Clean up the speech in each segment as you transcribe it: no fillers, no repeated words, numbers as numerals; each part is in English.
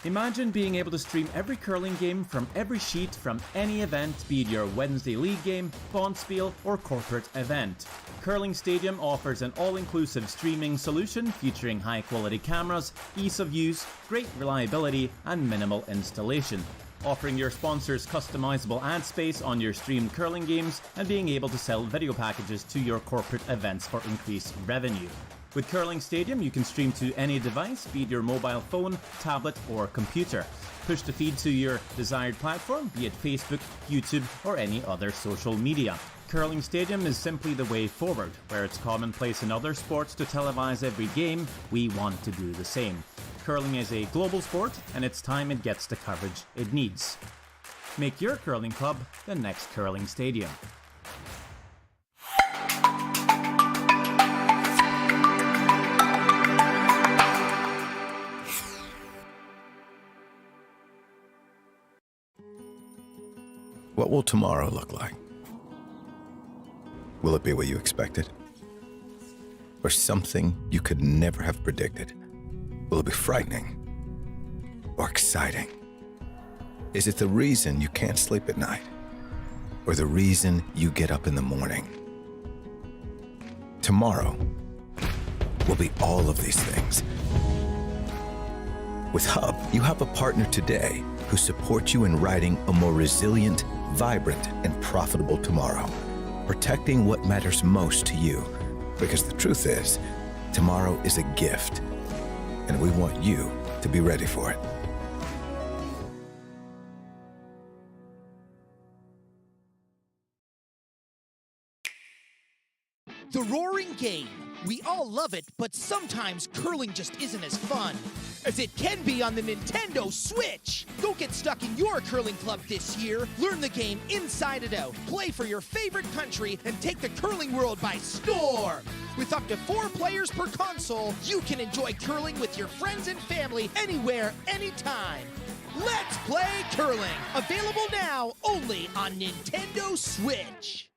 Imagine being able to stream every curling game from every sheet from any event, be it your Wednesday league game, bonspiel, or corporate event. Curling Stadium offers an all-inclusive streaming solution featuring high-quality cameras, ease of use, great reliability, and minimal installation. Offering your sponsors customizable ad space on your streamed curling games and being able to sell video packages to your corporate events for increased revenue. With Curling Stadium, you can stream to any device, be it your mobile phone, tablet, or computer. Push the feed to your desired platform, be it Facebook, YouTube, or any other social media. Curling Stadium is simply the way forward. Where it's commonplace in other sports to televise every game, we want to do the same. Curling is a global sport, and it's time it gets the coverage it needs. Make your curling club the next Curling Stadium. What will tomorrow look like? Will it be what you expected? Or something you could never have predicted? Will it be frightening? Or exciting? Is it the reason you can't sleep at night? Or the reason you get up in the morning? Tomorrow will be all of these things. With Hub, you have a partner today who supports you in writing a more resilient, vibrant, and profitable tomorrow, protecting what matters most to you. Because the truth is, tomorrow is a gift, and we want you to be ready for it. The roaring game. We all love it, but sometimes curling just isn't as fun as it can be on the Nintendo Switch. Don't get stuck in your curling club this year. Learn the game inside and out. Play for your favorite country and take the curling world by storm. With up to 4 players per console, you can enjoy curling with your friends and family anywhere, anytime. Let's play curling. Available now only on Nintendo Switch.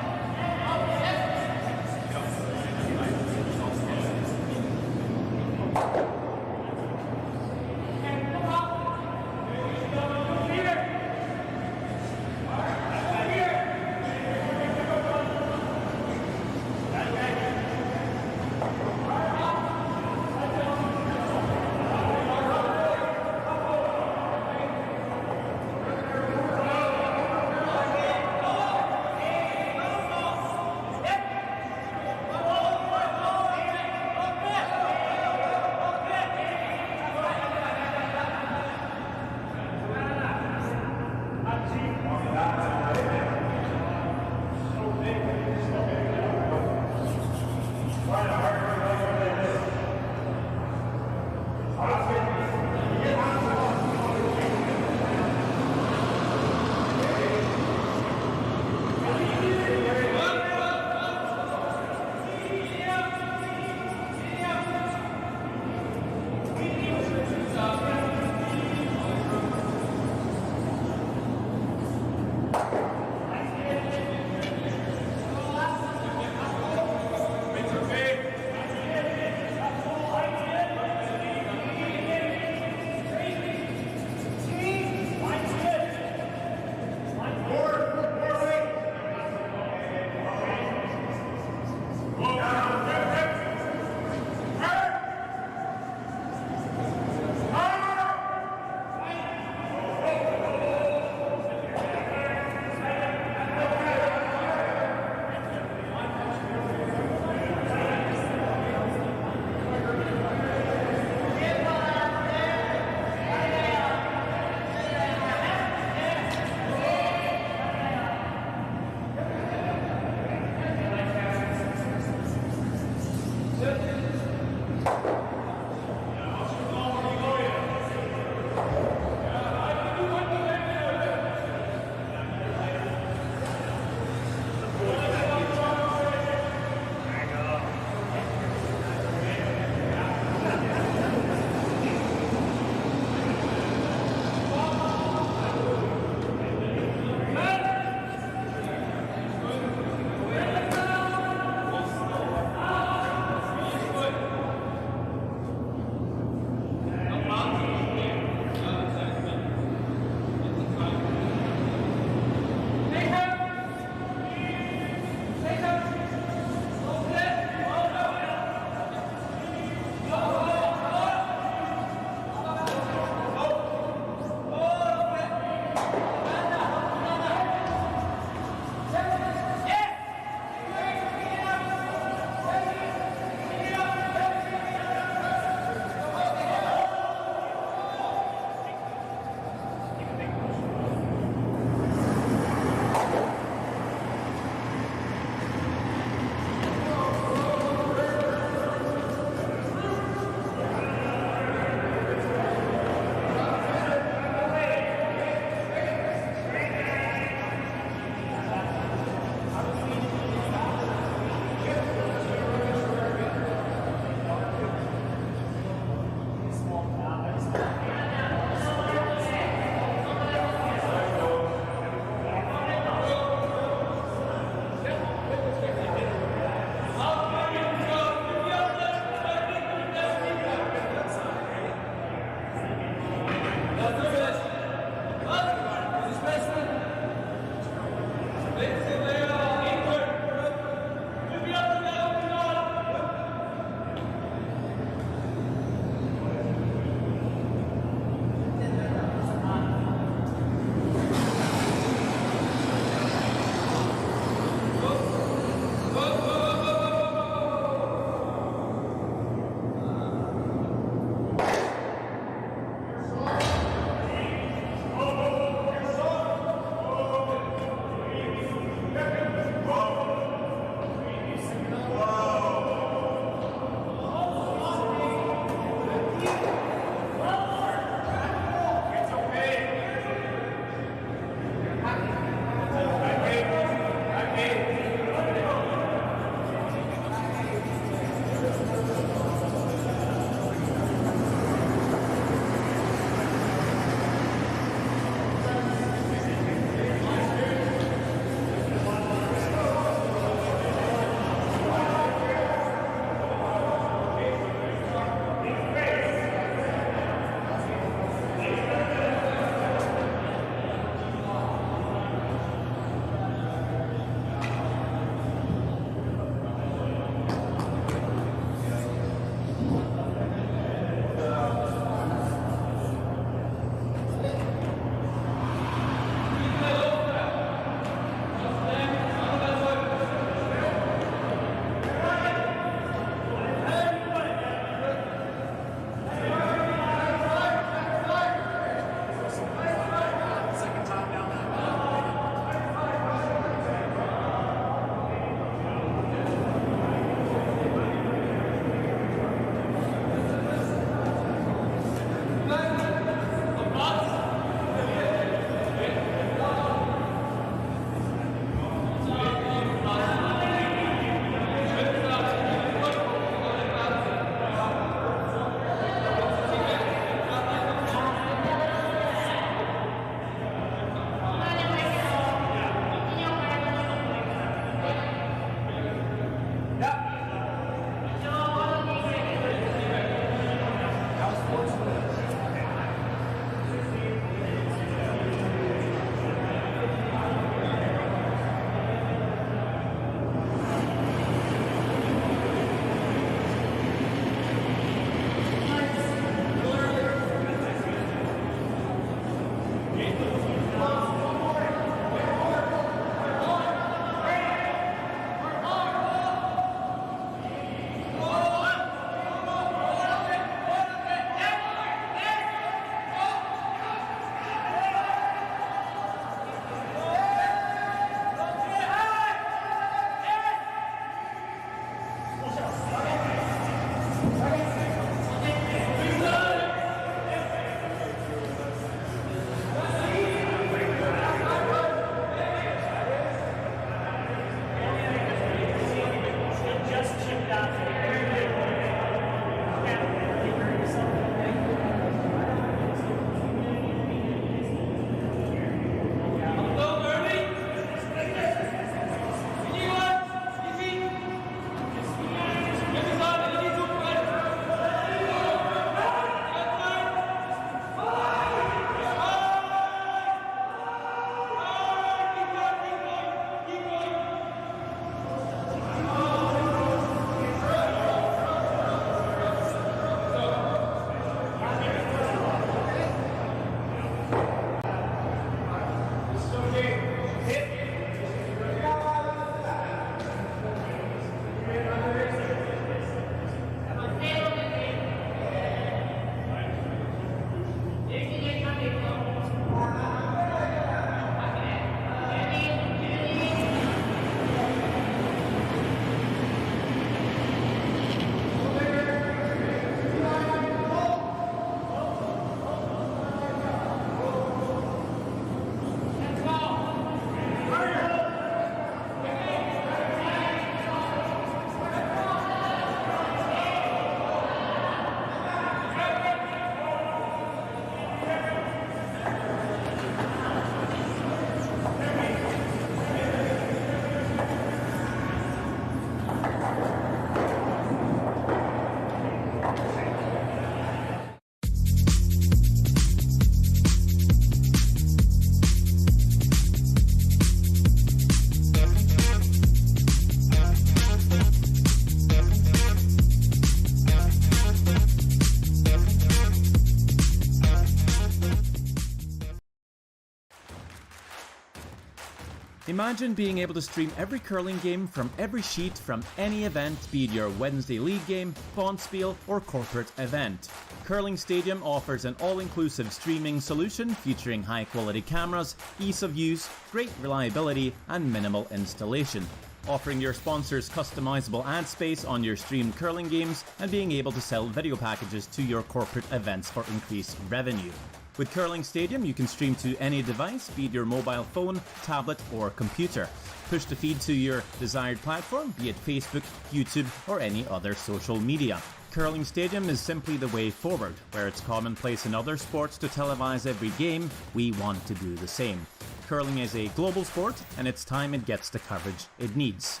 Imagine being able to stream every curling game from every sheet from any event, be it your Wednesday league game, bonspiel, or corporate event. Curling Stadium offers an all-inclusive streaming solution featuring high-quality cameras, ease of use, great reliability, and minimal installation. Offering your sponsors customizable ad space on your streamed curling games and being able to sell video packages to your corporate events for increased revenue. With Curling Stadium, you can stream to any device, be it your mobile phone, tablet, or computer. Push the feed to your desired platform, be it Facebook, YouTube, or any other social media. Curling Stadium is simply the way forward. Where it's commonplace in other sports to televise every game, we want to do the same. Curling is a global sport, and it's time it gets the coverage it needs.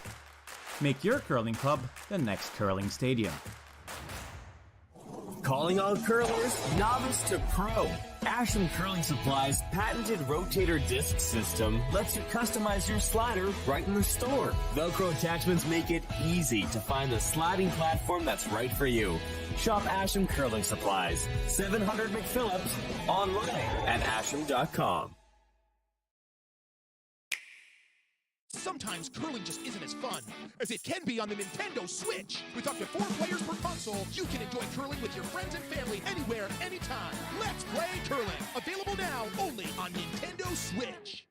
Make your curling club the next Curling Stadium. Calling all curlers, novice to pro. Asham Curling Supply's patented rotator disc system lets you customize your slider right in the store. Velcro attachments make it easy to find the sliding platform that's right for you. Shop Asham Curling Supplies, 700 McPhillips, online at asham.com. Sometimes curling just isn't as fun as it can be on the Nintendo Switch. With up to 4 players per console, you can enjoy curling with your friends and family anywhere, anytime. Let's play curling. Available now only on Nintendo Switch.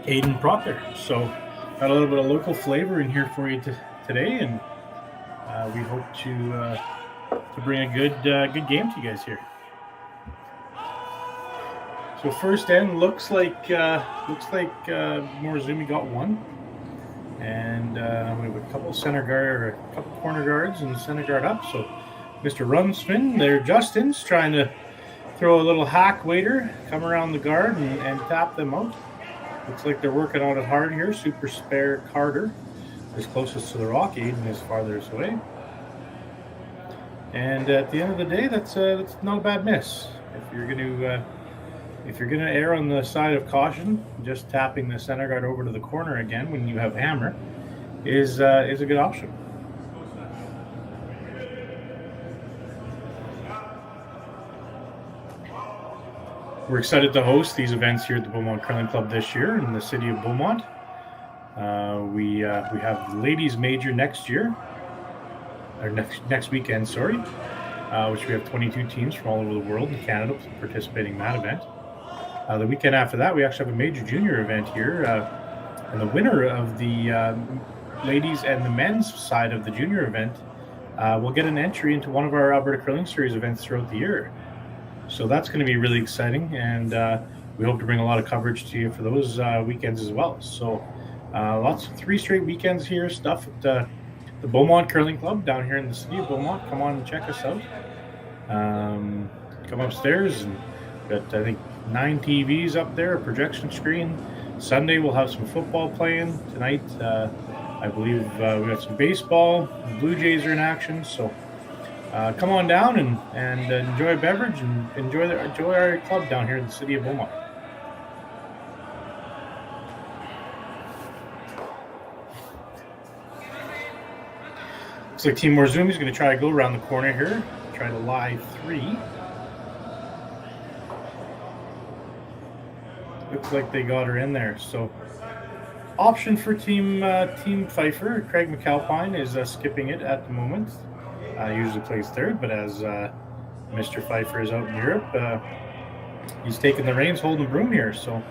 Aiden Proctor. So got a little bit of local flavor in here for you today, and we hope to bring a good game to you guys here. So first end looks like Morozumi got one, and we have a couple corner guards and center guard up. So Mr. Runsman, there, Justin's trying to throw a little hack waiter, come around the guard and tap them out. Looks like they're working on it hard here. Super spare Carter is closest to the rock. Aiden is farthest away. And at the end of the day, that's not a bad miss. If you're gonna err on the side of caution, just tapping the center guard over to the corner again when you have hammer is a good option. We're excited to host these events here at the Beaumont Curling Club this year in the city of Beaumont. We have the ladies major next year, or next weekend, sorry, which we have 22 teams from all over the world in Canada participating in that event. The weekend after that, we actually have a major junior event here, and the winner of the ladies and the men's side of the junior event will get an entry into one of our Alberta Curling Series events throughout the year. So that's going to be really exciting, and we hope to bring a lot of coverage to you for those weekends as well. So lots of 3 straight weekends here, stuff at the Beaumont Curling Club down here in the city of Beaumont. Come on and check us out. Come upstairs, and we've got, I think, 9 TVs up there, a projection screen. Sunday we'll have some football playing. Tonight, I believe we got some baseball. The Blue Jays are in action, so come on down and enjoy a beverage and enjoy our club down here in the city of Beaumont. Looks like Team Morozumi is going to try to go around the corner here, try to lie 3. Looks like they got her in there. So option for Team Pfeiffer, Craig McAlpine, is skipping it at the moment. Usually plays third, but as Mr. Pfeiffer is out in Europe, he's taking the reins, holding the broom here. So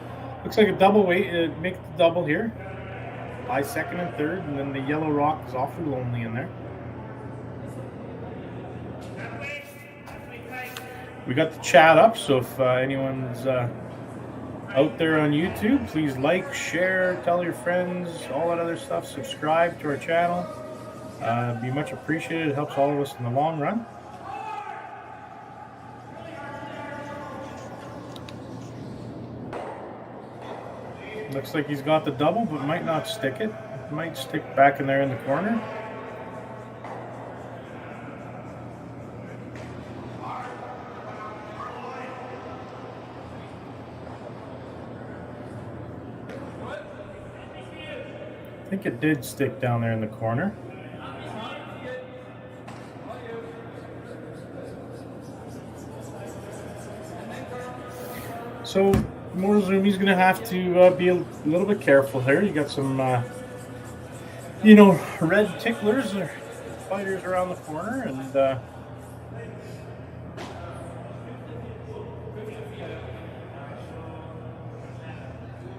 looks like a double weight, make the double here. Lie second and third, and then the yellow rock is awfully lonely in there. We got the chat up, so if anyone's out there on YouTube, please like, share, tell your friends, all that other stuff. Subscribe to our channel. Be much appreciated. It helps all of us in the long run. Looks like he's got the double, but might not stick it. It might stick back in there in the corner. I think it did stick down there in the corner. So Morozumi's going to have to be a little bit careful here. You got some, red ticklers or fighters around the corner, and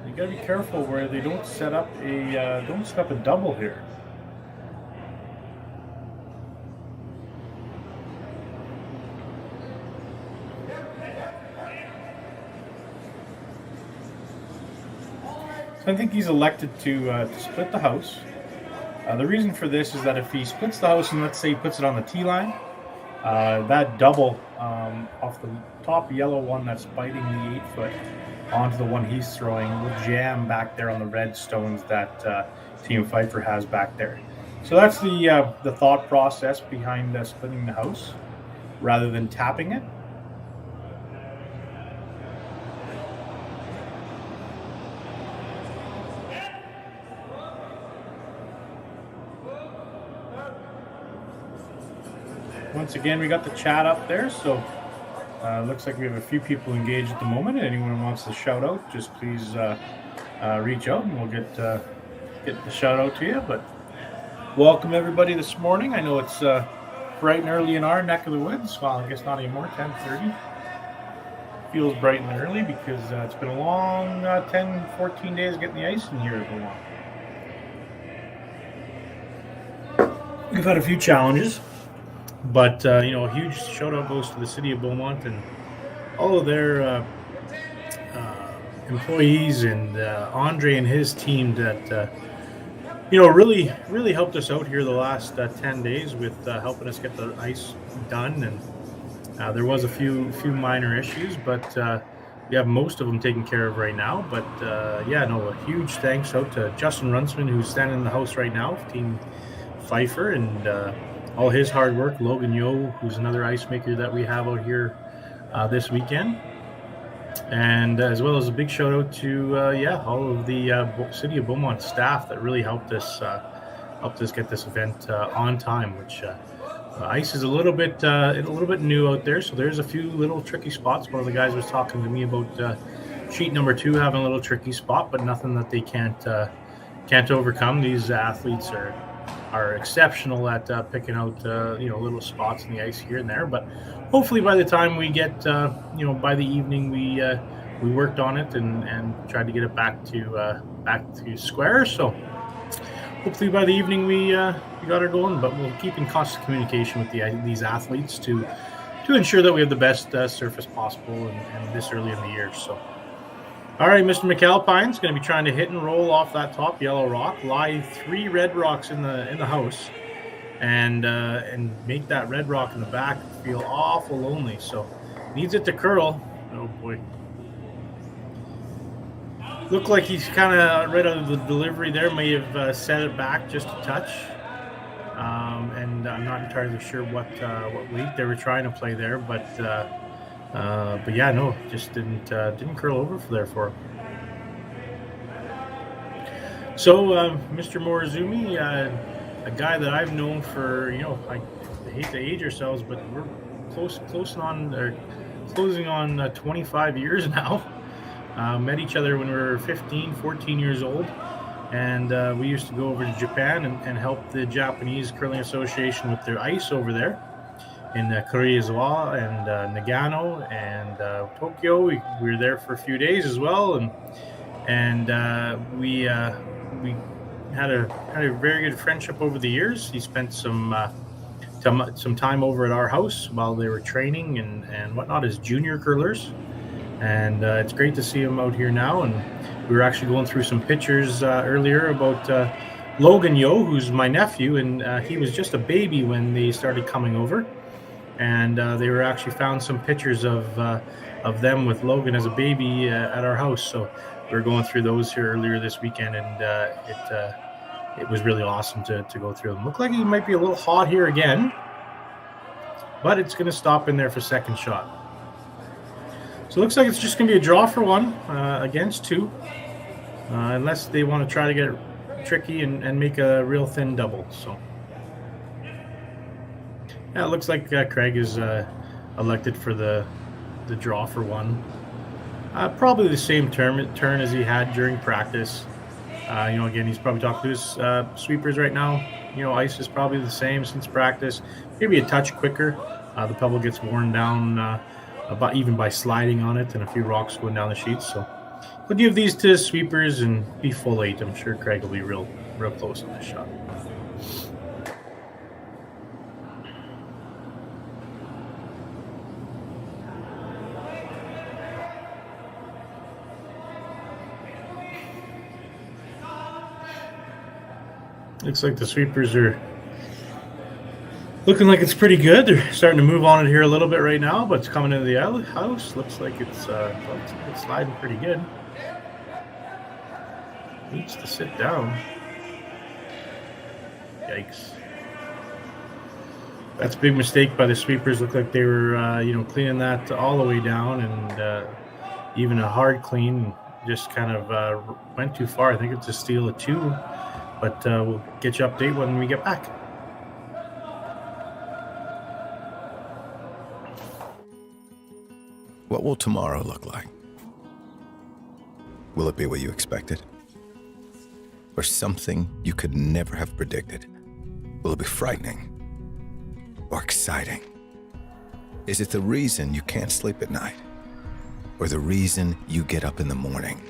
you got to be careful where they don't set up a double here. I think he's elected to split the house. The reason for this is that if he splits the house and let's say he puts it on the tee line, that double off the top yellow one that's biting the 8-foot onto the one he's throwing will jam back there on the red stones that Team Pfeiffer has back there. So that's the thought process behind splitting the house rather than tapping it. once again, we got the chat up there, so looks like we have a few people engaged at the moment. Anyone who wants to shout out, just please reach out and we'll get the shout out to you. But welcome everybody this morning. I know it's bright and early in our neck of the woods. Well, I guess not anymore, 10:30. Feels bright and early because it's been a long 10, 14 days getting the ice in here at Beaumont. We've had a few challenges, but a huge shout out goes to the city of Beaumont and all of their employees and Andre and his team that really helped us out here the last 10 days with helping us get the ice done. And there was a few minor issues, but we have most of them taken care of right now. But a huge thanks out to Justin Runsman, who's standing in the house right now, Team Pfeiffer, and all his hard work. Logan Yo, who's another ice maker that we have out here this weekend. And as well as a big shout out to all of the City of Beaumont staff that really helped us get this event on time. Which ice is a little bit new out there, so there's a few little tricky spots. One of the guys was talking to me about sheet number 2 having a little tricky spot, but nothing that they can't overcome. These athletes are exceptional at picking out little spots in the ice here and there. But hopefully by the time we get by the evening we worked on it and tried to get it back to square. So hopefully by the evening we got her going. But we'll keep in constant communication with these athletes to ensure that we have the best surface possible and this early in the year. So. All right, Mr. McAlpine's going to be trying to hit and roll off that top yellow rock, lie 3 red rocks in the house, and make that red rock in the back feel awful lonely. So needs it to curl. Oh boy. Looked like he's kind of right out of the delivery there. May have set it back just a touch, and I'm not entirely sure what weight they were trying to play there, but just didn't curl over for him. So Mr. Morozumi, a guy that I've known for I hate to age ourselves, but we're closing on 25 years now. Met each other when we were 15, 14 years old, and we used to go over to Japan and help the Japanese Curling Association with their ice over there. In Karuizawa and Nagano and Tokyo, we were there for a few days as well, and we had a very good friendship over the years. He spent some time over at our house while they were training and whatnot as junior curlers, and it's great to see him out here now. And we were actually going through some pictures earlier about Logan Yo, who's my nephew, and he was just a baby when they started coming over. And they were actually found some pictures of them with Logan as a baby at our house. So we were going through those here earlier this weekend, and it was really awesome to go through them. Looked like it might be a little hot here again, but it's going to stop in there for second shot. So it looks like it's just going to be a draw for 1 against 2, unless they want to try to get tricky and make a real thin double. So. Yeah, it looks like Craig is elected for the draw for 1. Probably the same turn as he had during practice. Again, he's probably talking to his sweepers right now. Ice is probably the same since practice. Maybe a touch quicker. The pebble gets worn down even by sliding on it, and a few rocks going down the sheets. So we'll give these to his sweepers and be full 8. I'm sure Craig will be real close on this shot. Looks like the sweepers are looking like it's pretty good. They're starting to move on it here a little bit right now, but it's coming into the house. Looks like it's sliding pretty good. Needs to sit down. Yikes. That's a big mistake by the sweepers. Looked like they were, cleaning that all the way down, and even a hard clean just kind of went too far. I think it's a steal of 2, but we'll get you update when we get back. What will tomorrow look like? Will it be what you expected? Or something you could never have predicted? Will it be frightening? Or exciting? Is it the reason you can't sleep at night? Or the reason you get up in the morning?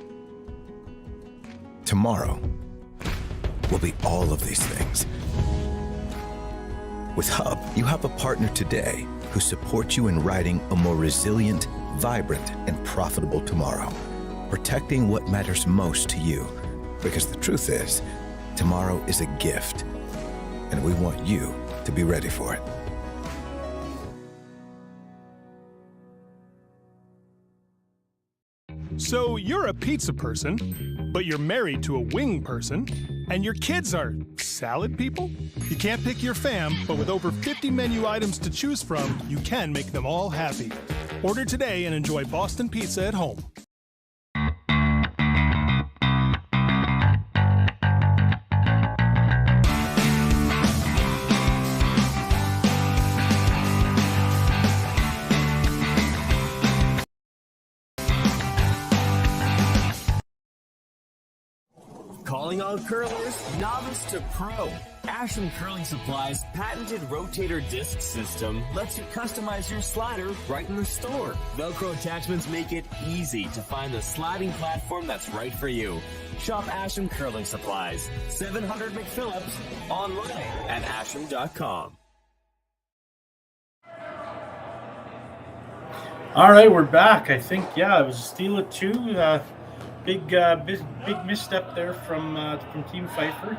Tomorrow will be all of these things. With Hub, you have a partner today who supports you in writing a more resilient, vibrant, and profitable tomorrow, protecting what matters most to you. Because the truth is, tomorrow is a gift, and we want you to be ready for it. So you're a pizza person, but you're married to a wing person, and your kids are salad people? You can't pick your fam, but with over 50 menu items to choose from, you can make them all happy. Order today and enjoy Boston Pizza at home. Calling all curlers, novice to pro. Ashland Curling Supply's patented rotator disc system lets you customize your slider right in the store. Velcro attachments make it easy to find the sliding platform that's right for you. Shop Ashland Curling Supplies, 700 McPhillips, online at ashland.com. All right, we're back. I think, it was a steal of two. Big misstep there from Team Pfeiffer,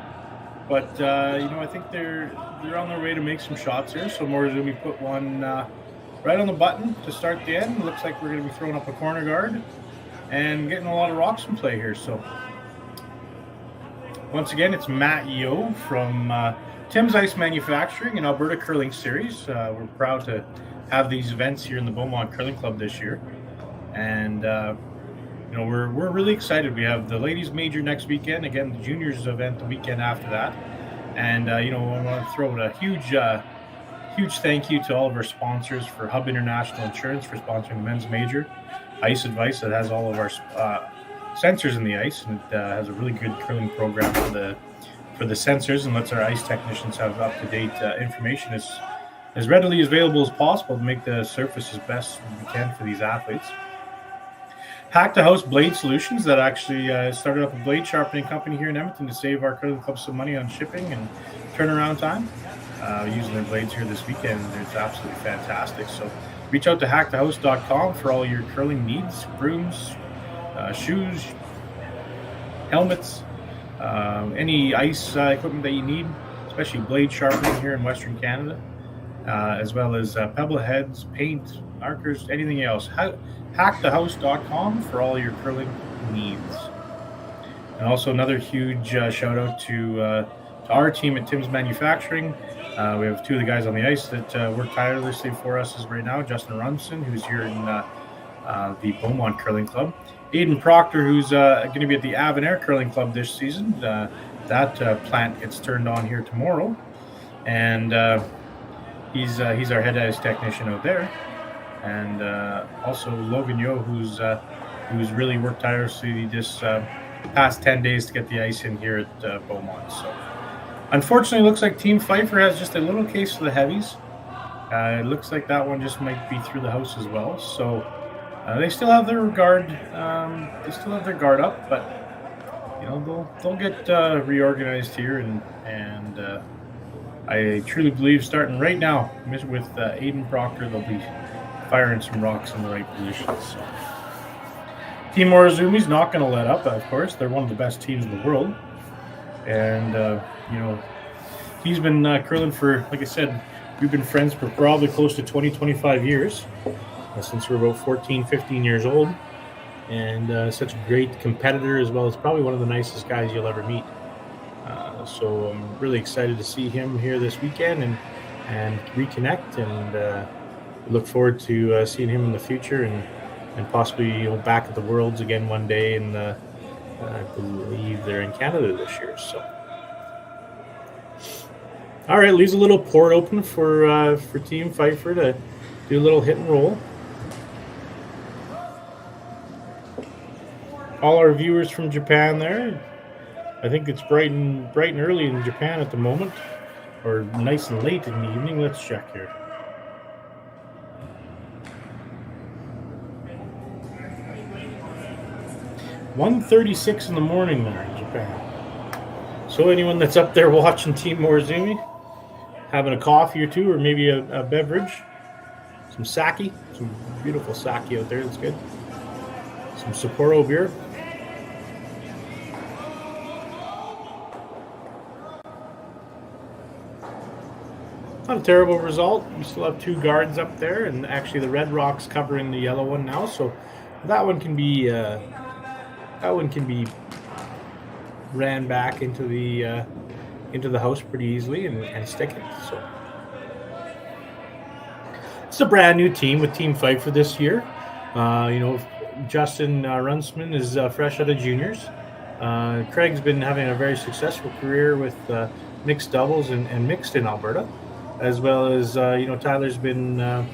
but I think they're on their way to make some shots here. So Morozumi put one right on the button to start the end. It looks like we're going to be throwing up a corner guard and getting a lot of rocks in play here. So once again, it's Matt Yo from Tim's Ice Manufacturing and Alberta Curling Series. We're proud to have these events here in the Beaumont Curling Club this year, and we're really excited. We have the ladies major next weekend, again the juniors event the weekend after that, and I want to throw out a huge thank you to all of our sponsors, for Hub International Insurance for sponsoring the men's major, Ice Advice that has all of our sensors in the ice, and it has a really good curling program for the sensors and lets our ice technicians have up-to-date information as readily available as possible to make the surface as best we can for these athletes. Hack the House Blade Solutions that actually started up a blade sharpening company here in Edmonton to save our curling club some money on shipping and turnaround time. Using their blades here this weekend, it's absolutely fantastic. So reach out to hackthehouse.com for all your curling needs, brooms, shoes, helmets, any ice equipment that you need, especially blade sharpening here in Western Canada, as well as pebble heads, paint, markers, anything else. Hackthehouse.com for all your curling needs. And also another huge shout out to our team at Tim's Manufacturing. We have two of the guys on the ice that work tirelessly for us right now. Justin Runson, who's here in the Beaumont Curling Club. Aiden Proctor, who's going to be at the Avonair Curling Club this season. That plant gets turned on here tomorrow. And he's our head ice technician out there. And also Logan Yo, who's really worked tirelessly this past 10 days to get the ice in here at Beaumont. So unfortunately, it looks like Team Pfeiffer has just a little case of the heavies. It looks like that one just might be through the house as well. So they still have their guard. They still have their guard up, but they'll get reorganized here, and I truly believe starting right now with Aiden Proctor, they'll be firing some rocks in the right positions. So Team Morozumi's not going to let up, of course. They're one of the best teams in the world. And, he's been curling for, like I said, we've been friends for probably close to 20, 25 years, since we were about 14, 15 years old. And such a great competitor, as well as probably one of the nicest guys you'll ever meet. So I'm really excited to see him here this weekend and reconnect, and look forward to seeing him in the future and possibly back at the Worlds again one day. And I believe they're in Canada this year. So, all right, leaves a little port open for Team Pfeiffer to do a little hit and roll. all our viewers from Japan there. I think it's bright and early in Japan at the moment, or nice and late in the evening. Let's check here. (1:36 in the morning there in Japan. So anyone that's up there watching Team Morozumi, having a coffee or two, or maybe a beverage, some sake, some beautiful sake out there. That's good. Some Sapporo beer. Not a terrible result. We still have 2 guards up there, and actually the red rock's covering the yellow one now, so that one can be ran back into the house pretty easily and stick it. So it's a brand new team with Team Pfeiffer this year. Justin Runsman is fresh out of juniors. Craig's been having a very successful career with mixed doubles and mixed in Alberta, as well as Tyler's been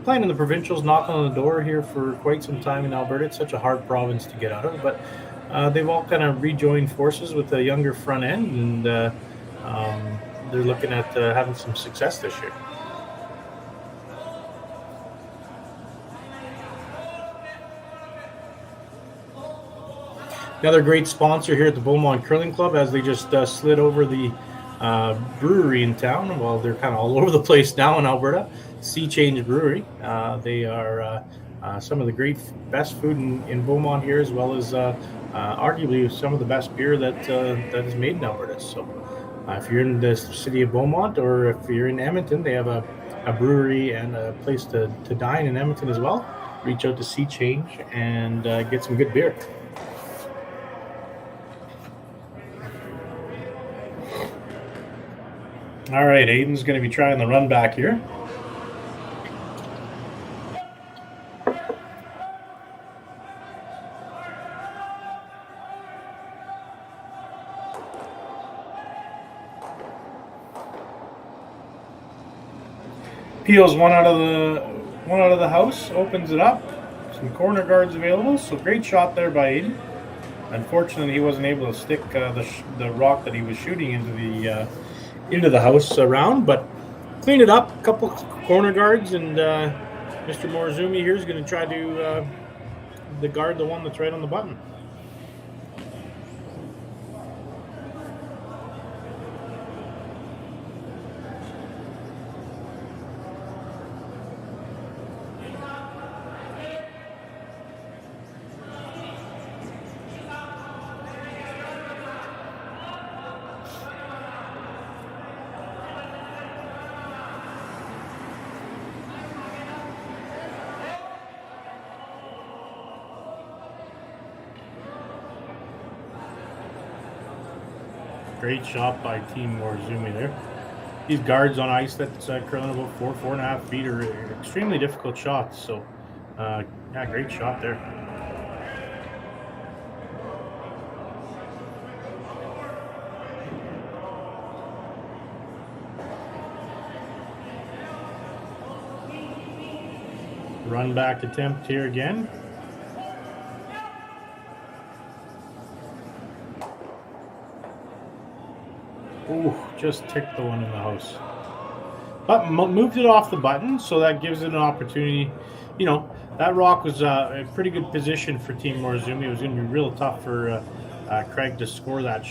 playing in the provincials, knocking on the door here for quite some time in Alberta. It's such a hard province to get out of, but they've all kind of rejoined forces with a younger front end, and they're looking at having some success this year. Another great sponsor here at the Beaumont Curling Club, as they just slid over the brewery in town. Well, they're kind of all over the place now in Alberta. Sea Change Brewery. They are some of the best food in Beaumont here, as well as arguably some of the best beer that is made in Alberta. So if you're in the city of Beaumont, or if you're in Edmonton, they have a brewery and a place to dine in Edmonton as well. Reach out to Sea Change and get some good beer. All right, Aiden's going to be trying the run back here. Peels one out of the house, opens it up. Some corner guards available, so great shot there by Aiden. Unfortunately, he wasn't able to stick the rock that he was shooting into the house around, but clean it up. A couple corner guards, and Mr. Morozumi here is going to try to guard the one that's right on the button. Great shot by Team Morozumi there. These guards on ice that's curling about 4.5 feet are extremely difficult shots. So, great shot there. Run back attempt here again. Ooh, just ticked the one in the house. But moved it off the button, so that gives it an opportunity. That rock was a pretty good position for Team Morozumi. It was going to be real tough for Craig to score that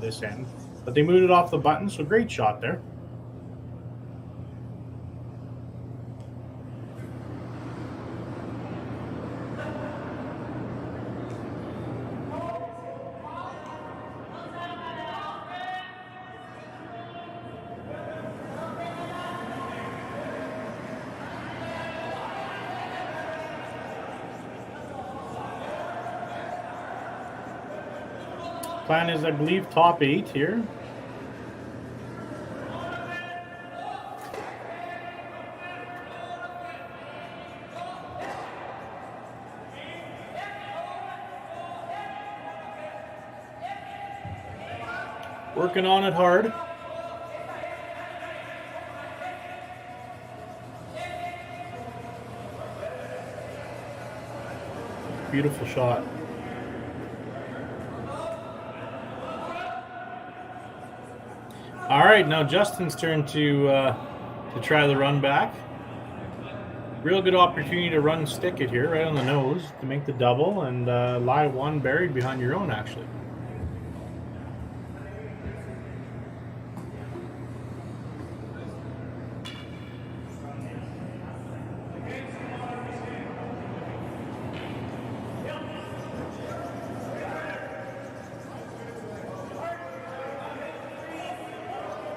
this end. But they moved it off the button, so great shot there. Plan is, I believe, top 8 here. Working on it hard. Beautiful shot. All right, now Justin's turn to try the run back. Real good opportunity to run stick it here, right on the nose to make the double and lie one buried behind your own, actually.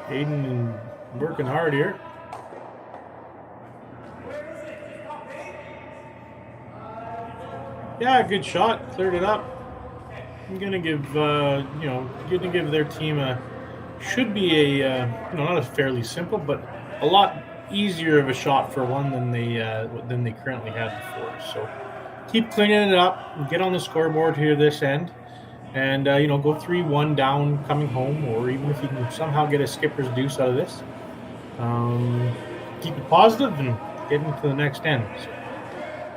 Aiden working hard here. Yeah, good shot. Cleared it up. I'm gonna give give their team should be a not a fairly simple, but a lot easier of a shot for one than they currently had before. So keep cleaning it up. Get on the scoreboard here this end. And, go 3-1 down coming home, or even if you can somehow get a skipper's deuce out of this, keep it positive and get into the next end. So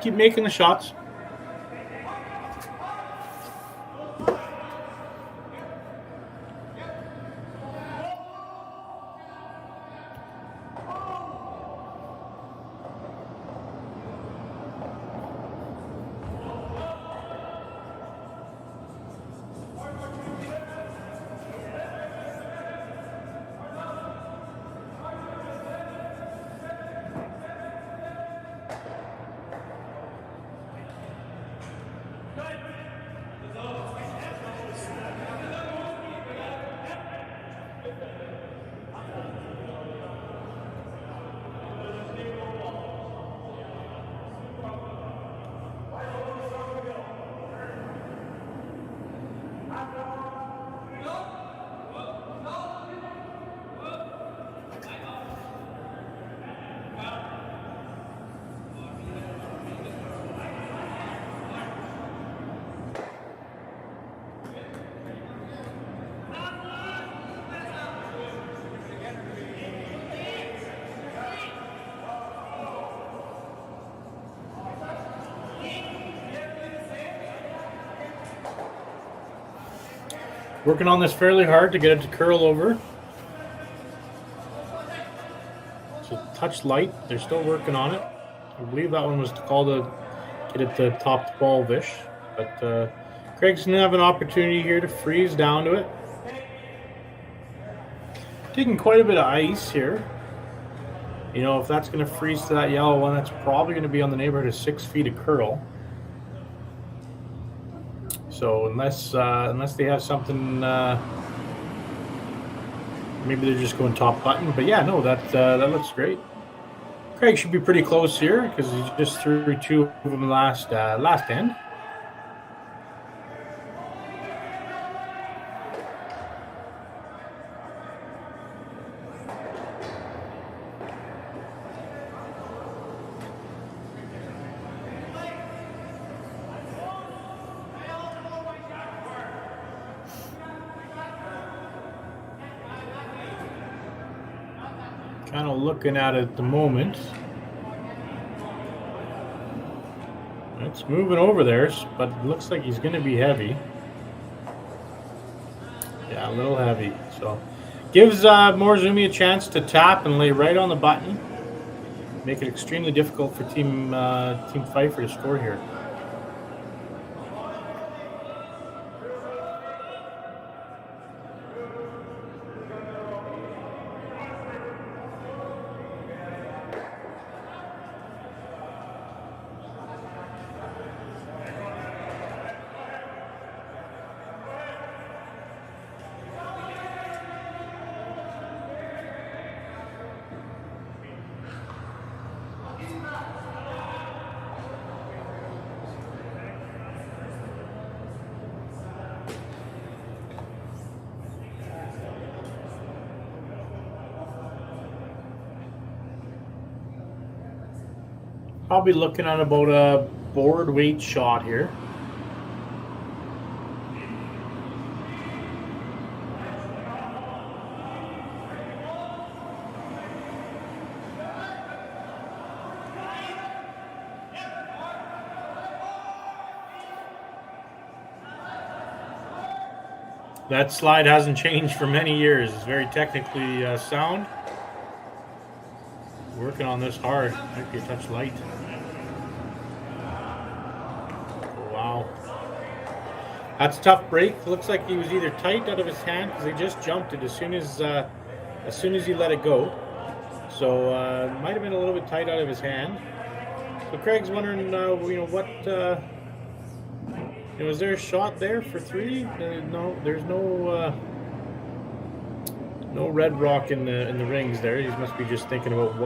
keep making the shots. Working on this fairly hard to get it to curl over. It's a touch light. They're still working on it. I believe that one was called to get it to top 12-ish. But Craig's going to have an opportunity here to freeze down to it. Taking quite a bit of ice here. If that's going to freeze to that yellow one, that's probably going to be on the neighborhood of 6 feet of curl. So unless they have something, maybe they're just going top button. But yeah, no, that looks great. Craig should be pretty close here because he just threw 2 of them last end. Kind of looking at it at the moment. It's moving over there, but it looks like he's going to be heavy. Yeah, a little heavy. So gives Morozumi a chance to tap and lay right on the button. Make it extremely difficult for Team Pfeiffer to score here. Probably looking at about a board weight shot here. That slide hasn't changed for many years. It's very technically sound. Working on this hard. Might be a touch light. Wow. That's a tough break. Looks like he was either tight out of his hand because he just jumped it as soon as he let it go. So might have been a little bit tight out of his hand. So Craig's wondering, what. Was there a shot there for three? No, there's no red rock in the rings there. He must be just thinking about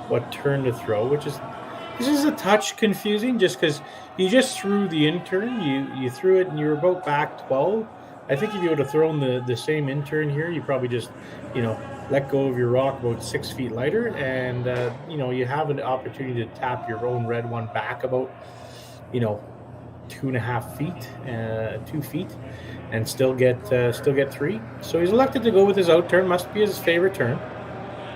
what turn to throw, this is a touch confusing just because you just threw the in-turn. You threw it and you were about back 12. I think if you would have thrown the same in-turn here, you probably just, let go of your rock about 6 feet lighter, and you have an opportunity to tap your own red one back about 2.5 feet, 2 feet, and still get three. So he's elected to go with his out turn. Must be his favorite turn.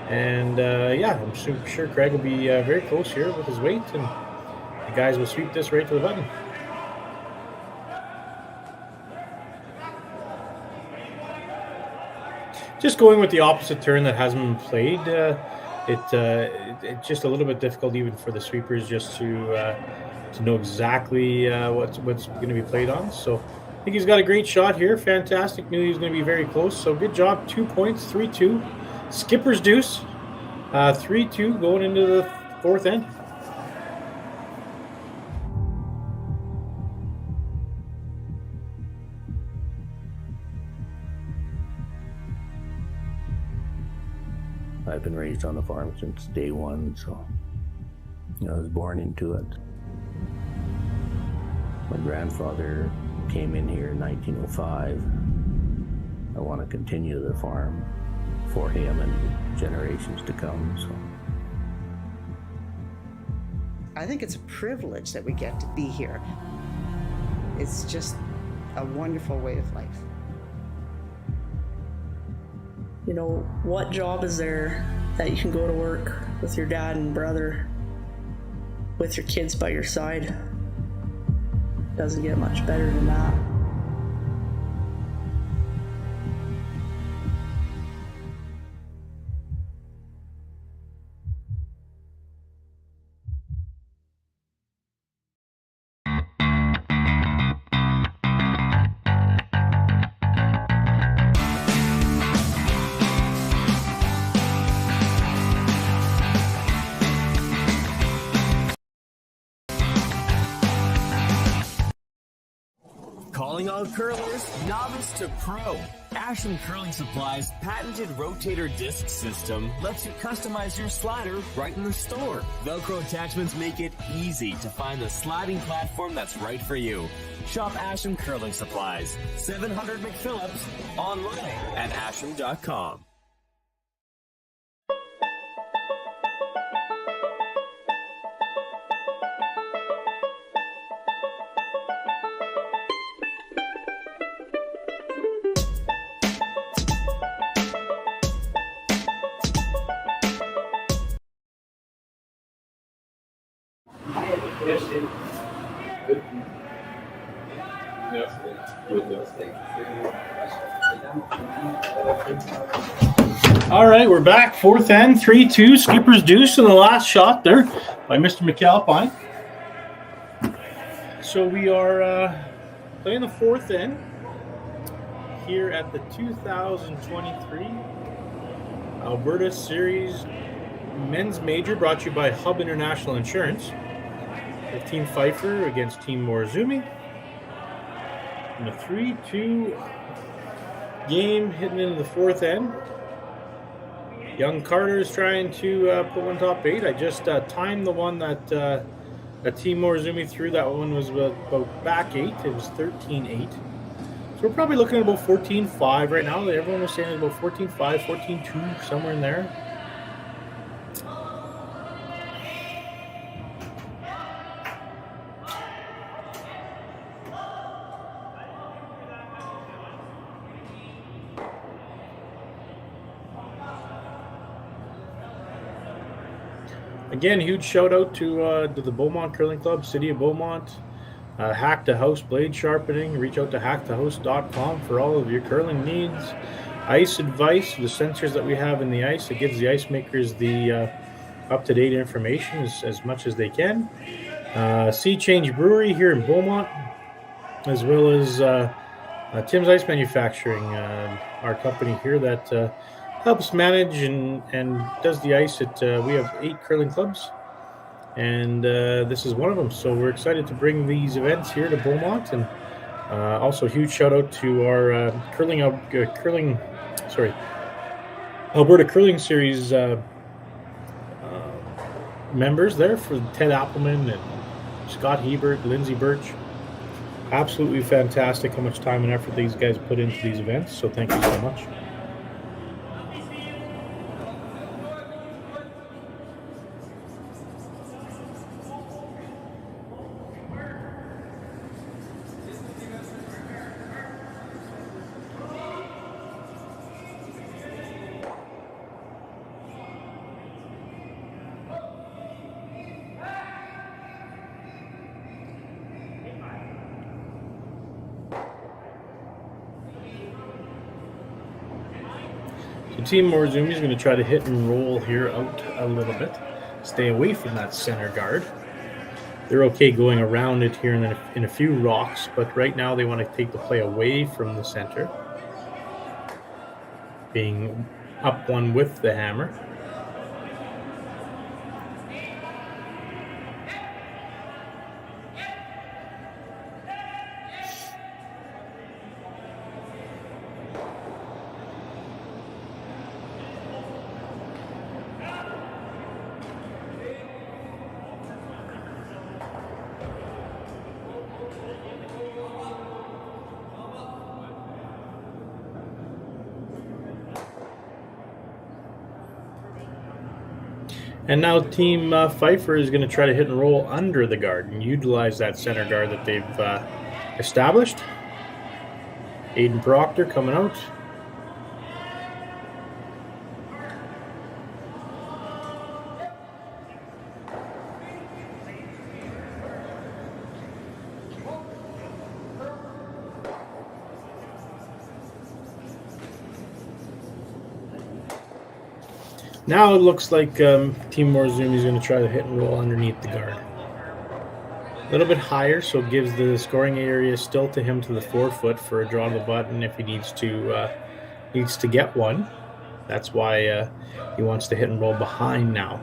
And I'm sure Craig will be very close here with his weight, and the guys will sweep this right to the button. Just going with the opposite turn that hasn't been played, it's just a little bit difficult even for the sweepers just to know exactly what's going to be played on. So I think he's got a great shot here. Fantastic. Knew he was going to be very close. So good job. 2 points, 3-2. Skipper's deuce. 3-2 going into the fourth end. I've been raised on the farm since day one, so I was born into it. My grandfather came in here in 1905. I want to continue the farm for him and generations to come. So I think it's a privilege that we get to be here. It's just a wonderful way of life. What job is there that you can go to work with your dad and brother, with your kids by your side? Doesn't get much better than that. Calling all curlers, novice to pro. Ashland Curling Supply's patented rotator disc system lets you customize your slider right in the store. Velcro attachments make it easy to find the sliding platform that's right for you. Shop Ashland Curling Supplies, 700 McPhillips, online at ashland.com. All right, we're back. Fourth end, 3-2. Skipper's deuce in the last shot there by Mr. McAlpine. So we are playing the fourth end here at the 2023 Alberta Series Men's Major, brought to you by Hub International Insurance. With Team Pfeiffer against Team Morozumi. In a 3-2 game heading into the fourth end. Young Carter is trying to put one top 8. I just timed the one that Team Morozumi threw. That one was about back 8. It was 13-8. So we're probably looking at about 14-5 right now. Everyone was saying about 14-5, 14-2, somewhere in there. Again, huge shout out to the Beaumont Curling Club, City of Beaumont, Hack to House blade sharpening. Reach out to hacktohouse.com for all of your curling needs. Ice advice, the sensors that we have in the ice. It gives the ice makers the up-to-date information as much as they can. Sea Change Brewery here in Beaumont, as well as Tim's Ice Manufacturing, our company here that helps manage and does the ice at, we have 8 curling clubs, and this is one of them. So we're excited to bring these events here to Beaumont, and also a huge shout out to our Alberta Curling Series members there, for Ted Appleman and Scott Hebert, Lindsay Birch. Absolutely fantastic how much time and effort these guys put into these events, so thank you so much. Team Morozumi is going to try to hit and roll here out a little bit. Stay away from that center guard. They're okay going around it here in a few rocks, but right now they want to take the play away from the center. Being up one with the hammer. And now Team Pfeiffer is going to try to hit and roll under the guard and utilize that center guard that they've established. Aiden Proctor coming out. Now it looks like Team Morozumi is going to try to hit and roll underneath the guard. A little bit higher, so it gives the scoring area still to him to the forefoot for a draw of the button if he needs to get one. That's why he wants to hit and roll behind now.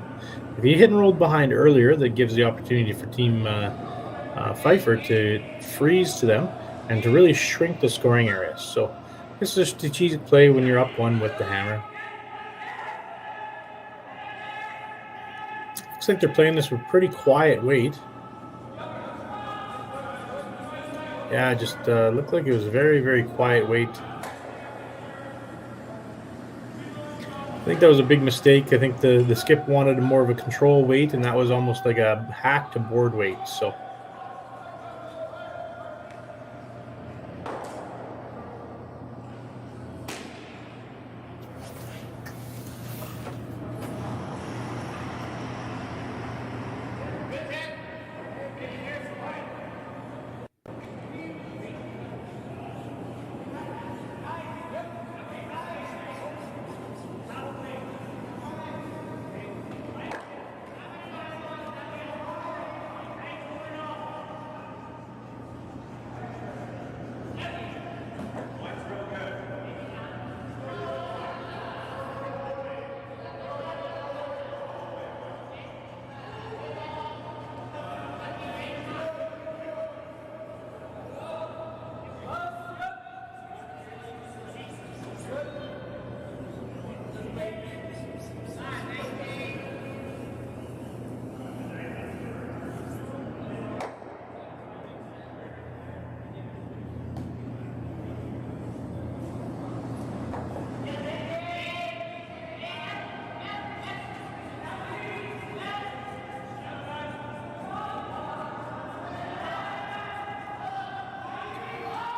If he hit and rolled behind earlier, that gives the opportunity for Team Pfeiffer to freeze to them and to really shrink the scoring area. So this is a strategic play when you're up one with the hammer. Looks like they're playing this with pretty quiet weight. Yeah, just looked like it was very, very quiet weight. I think that was a big mistake. I think the skip wanted more of a control weight, and that was almost like a hack to board weight. So.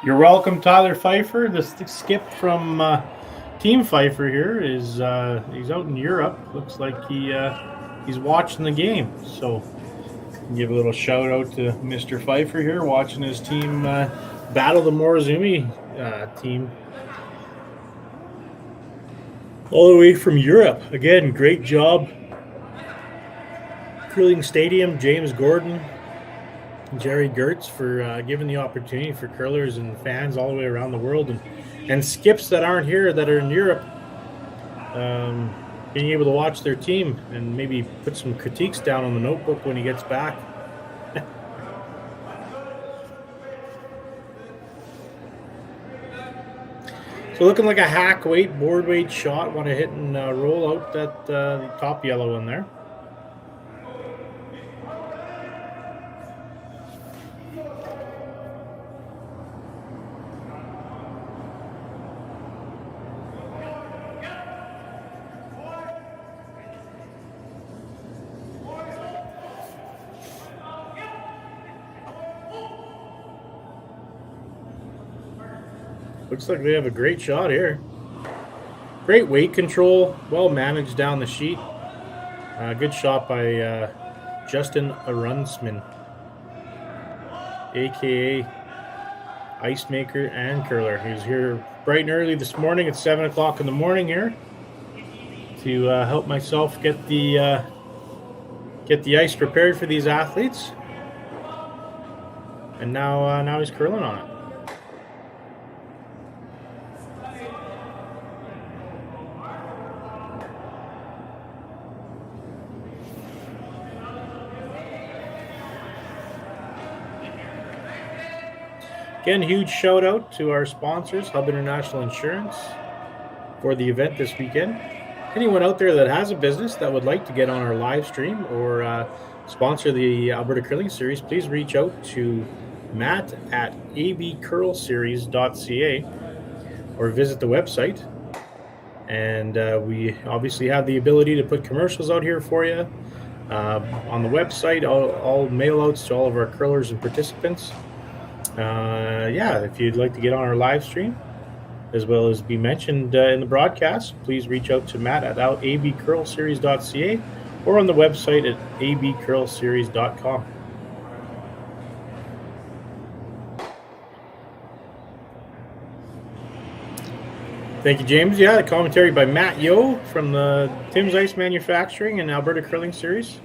You're welcome, Tyler Pfeiffer. The skip from Team Pfeiffer here is he's out in Europe. Looks like he's watching the game. So Give a little shout out to Mr. Pfeiffer here, watching his team battle the Morozumi team all the way from Europe. Again, great job. Curling Stadium, James Gordon, Jerry Gertz for giving the opportunity for curlers and fans all the way around the world, and skips that aren't here, that are in Europe, being able to watch their team and maybe put some critiques down on the notebook when he gets back. So looking like a hack weight, board weight shot. Want to hit and roll out that top yellow in there. Looks like they have a great shot here. Great weight control, well managed down the sheet. Good shot by Justin Arunsman, aka Ice Maker and Curler. He was here bright and early this morning at 7 o'clock in the morning here to help myself get the ice prepared for these athletes. And now he's curling on it. Again, huge shout out to our sponsors, Hub International Insurance, for the event this weekend. Anyone out there that has a business that would like to get on our live stream or sponsor the Alberta Curling Series, please reach out to Matt at abcurlseries.ca or visit the website. And we obviously have the ability to put commercials out here for you on the website, all mail outs to all of our curlers and participants. If you'd like to get on our live stream as well as be mentioned in the broadcast, please reach out to Matt at abcurlseries.ca or on the website at abcurlseries.com. Thank you, James. Yeah, the commentary by Matt Yo from the Tim's Ice Manufacturing and Alberta Curling Series.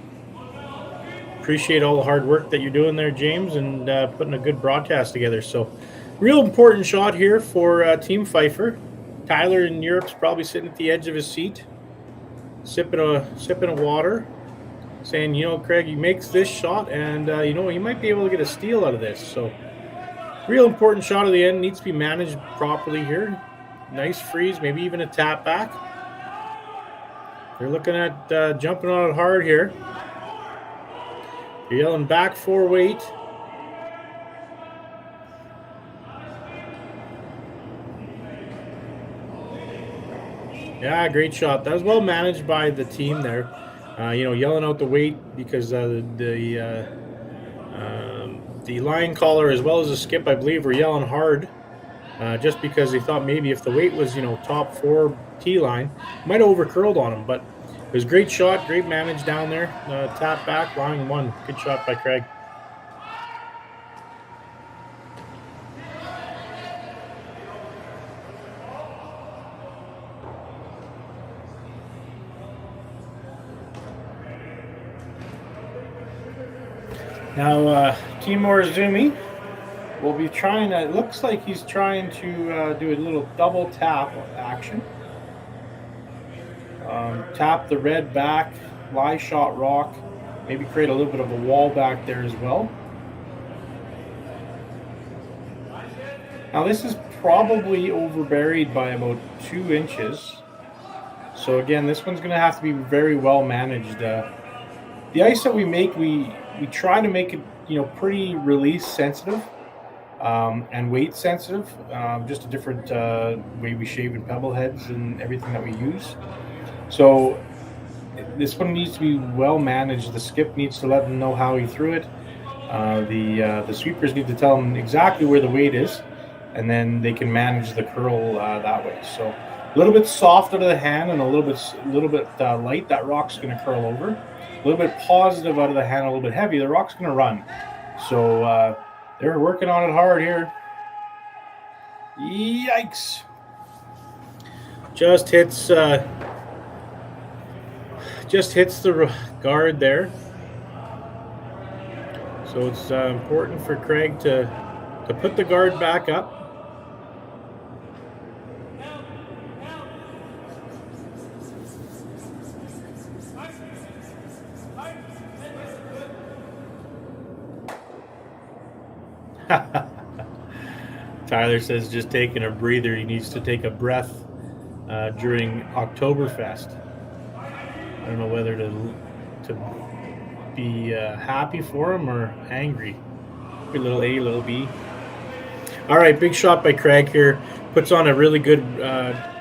Appreciate all the hard work that you're doing there, James, and putting a good broadcast together. So, real important shot here for Team Pfeiffer. Tyler in Europe's probably sitting at the edge of his seat, sipping a water, saying, Craig, he makes this shot, and he might be able to get a steal out of this. So, real important shot at the end, needs to be managed properly here. Nice freeze, maybe even a tap back. They're looking at jumping on it hard here. You're yelling back 4 weight. Yeah, great shot. That was well managed by the team there. Yelling out the weight because the line caller as well as the skip, I believe, were yelling hard. Just because they thought maybe if the weight was, top 4 T line, might have overcurled on him. But it was a great shot, great manage down there. Tap back, line 1. Good shot by Craig. Now, Team Morozumi will be trying to, it looks like he's trying to do a little double tap action. Tap the red back, lie shot rock, maybe create a little bit of a wall back there as well. Now this is probably overburied by about 2 inches. So again, this one's going to have to be very well managed. The ice that we make, we try to make it, pretty release sensitive and weight sensitive. Just a different way we shave in pebble heads and everything that we use. So this one needs to be well managed. The skip needs to let them know how he threw it. The sweepers need to tell them exactly where the weight is, and then they can manage the curl that way. So A little bit soft out of the hand and a little bit light, that rock's going to curl over. A little bit positive out of the hand, a little bit heavy, the rock's going to run. So they're working on it hard here. Yikes! Just hits the guard there. So it's important for Craig to put the guard back up. Tyler says just taking a breather. He needs to take a breath during Oktoberfest. I don't know whether to be happy for him or angry. A little A, little B. All right, big shot by Craig here. Puts on a really good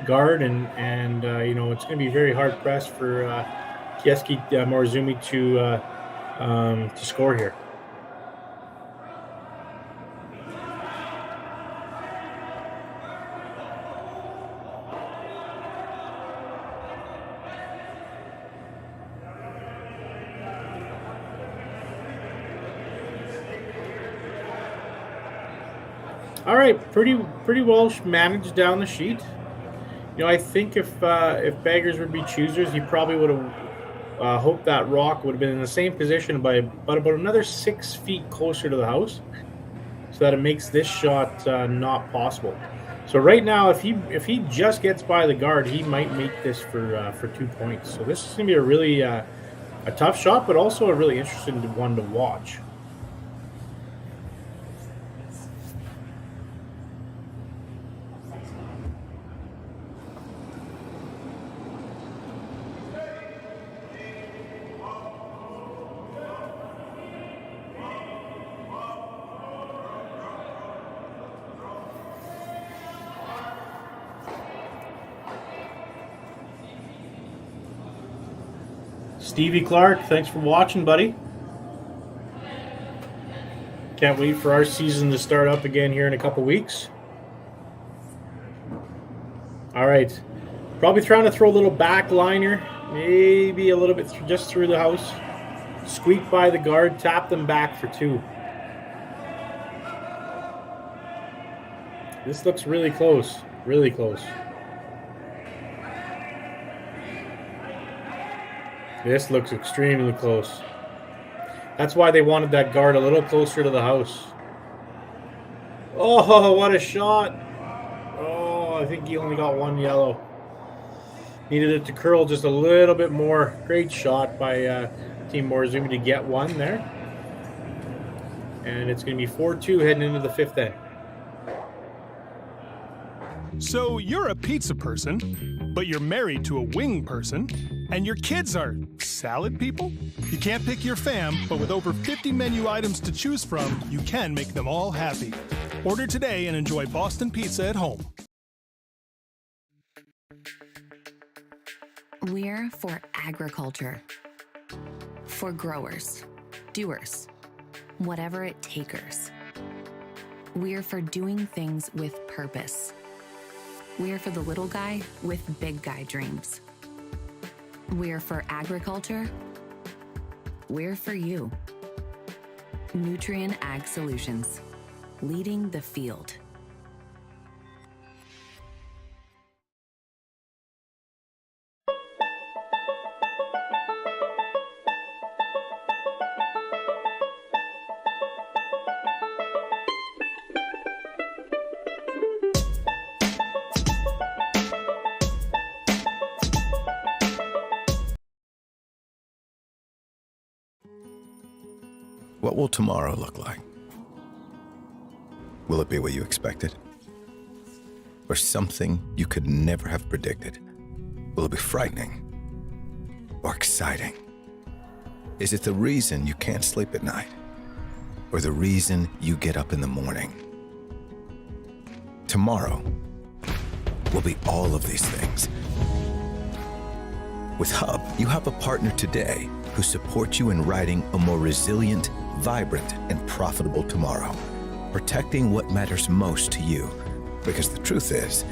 guard, and you know, it's going to be very hard pressed for Yusuke Morozumi to score here. All right, pretty well managed down the sheet. You know, I think if beggars would be choosers, he probably would have hoped that rock would have been in the same position by about another 6 feet closer to the house, so that it makes this shot not possible. So right now, if he just gets by the guard, he might make this for 2 points. So this is gonna be a really a tough shot, but also a really interesting one to watch. Stevie Clark, thanks for watching, buddy. Can't wait for our season to start up again here in a couple weeks. All right. Probably trying to throw a little back liner, maybe a little bit just through the house. Squeak by the guard, tap them back for 2. This looks really close, really close. This looks extremely close. That's why they wanted that guard a little closer to the house. Oh, what a shot. Oh, I think he only got 1 yellow. Needed it to curl just a little bit more. Great shot by Team Morozumi to get 1 there. And it's going to be 4-2 heading into the 5th inning. So you're a pizza person, but you're married to a wing person, and your kids are salad people? You can't pick your fam, but with over 50 menu items to choose from, you can make them all happy. Order today and enjoy Boston Pizza at home. We're for agriculture. For growers, doers, whatever it takers. We're for doing things with purpose. We're for the little guy with big guy dreams. We're for agriculture. We're for you. Nutrien Ag Solutions, leading the field. What will tomorrow look like? Will it be what you expected? Or something you could never have predicted? Will it be frightening? Or exciting? Is it the reason you can't sleep at night? Or the reason you get up in the morning? Tomorrow will be all of these things. With Hub, you have a partner today who supports you in writing a more resilient, vibrant, and profitable tomorrow, protecting what matters most to you. Because the truth is,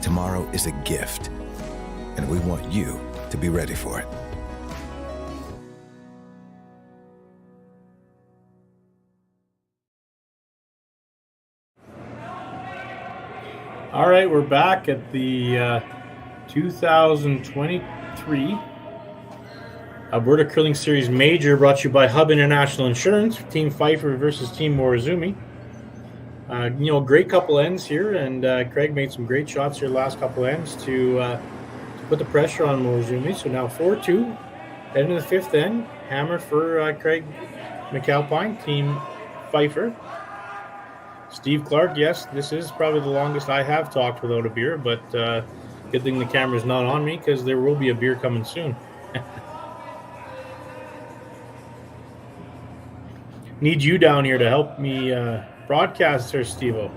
Tomorrow is a gift, and we want you to be ready for it. All right, we're back at the 2023 Alberta Curling Series Major, brought to you by Hub International Insurance, Team Pfeiffer versus Team Morozumi. Great couple ends here, and Craig made some great shots here last couple ends to put the pressure on Morozumi. So now 4-2, heading to the fifth end. Hammer for Craig McAlpine, Team Pfeiffer. Steve Clark, yes, this is probably the longest I have talked without a beer, but good thing the camera's not on me because there will be a beer coming soon. Need you down here to help me broadcast, Sir Steve-O.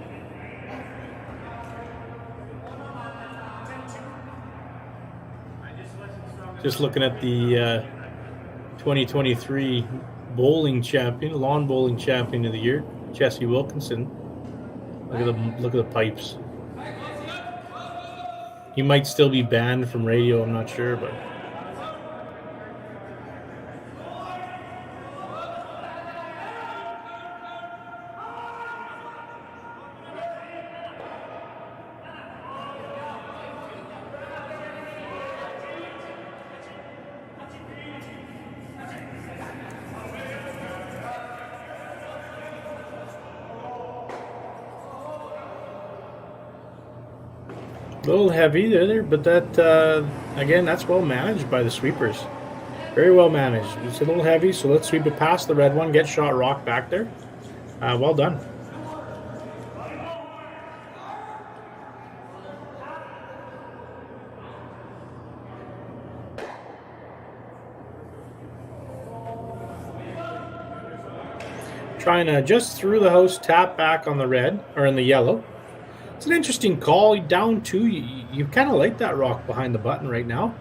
Just looking at the 2023 bowling champion, lawn bowling champion of the year, Jesse Wilkinson. Look at the pipes. He might still be banned from radio, I'm not sure, but a little heavy there, but that, again, that's well managed by the sweepers. Very well managed. It's a little heavy, so let's sweep it past the red one, get shot rock back there. Well done. Trying to just through the house, tap back on the red, or in the yellow. It's an interesting call. Down two, you kind of like that rock behind the button right now.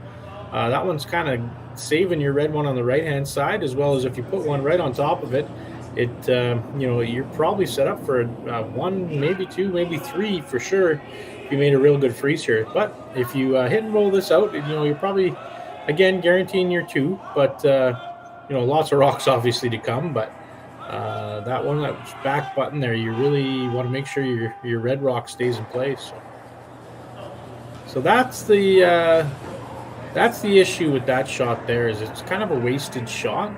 That one's kind of saving your red one on the right-hand side, as well as if you put one right on top of it, you're probably set up for one, maybe two, maybe three for sure if you made a real good freeze here. But if you hit and roll this out, you're probably, again, guaranteeing your two, but, lots of rocks obviously to come, but that one, that back button there, you really want to make sure your red rock stays in place. So that's the issue with that shot there, is it's kind of a wasted shot.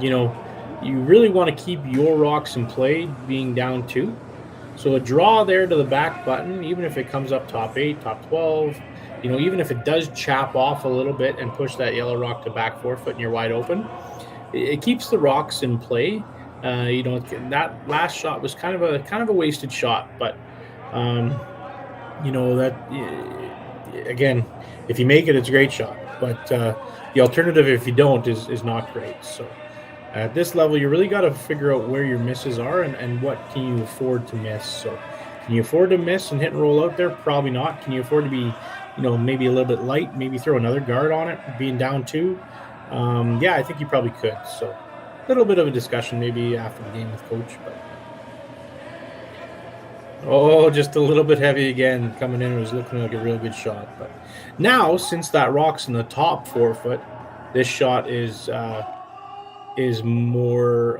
You really want to keep your rocks in play being down two. So a draw there to the back button, even if it comes up top 8, top 12, even if it does chap off a little bit and push that yellow rock to back 4 foot and you're wide open, it keeps the rocks in play. That last shot was kind of a wasted shot, but that again, if you make it, it's a great shot. But the alternative, if you don't, is not great. So at this level, you really got to figure out where your misses are and what can you afford to miss. So can you afford to miss and hit and roll out there? Probably not. Can you afford to be, maybe a little bit light? Maybe throw another guard on it, being down two. I think you probably could. So a little bit of a discussion maybe after the game with coach, but just a little bit heavy again coming in. It was looking like a real good shot, but now since that rock's in the top 4 foot, this shot is more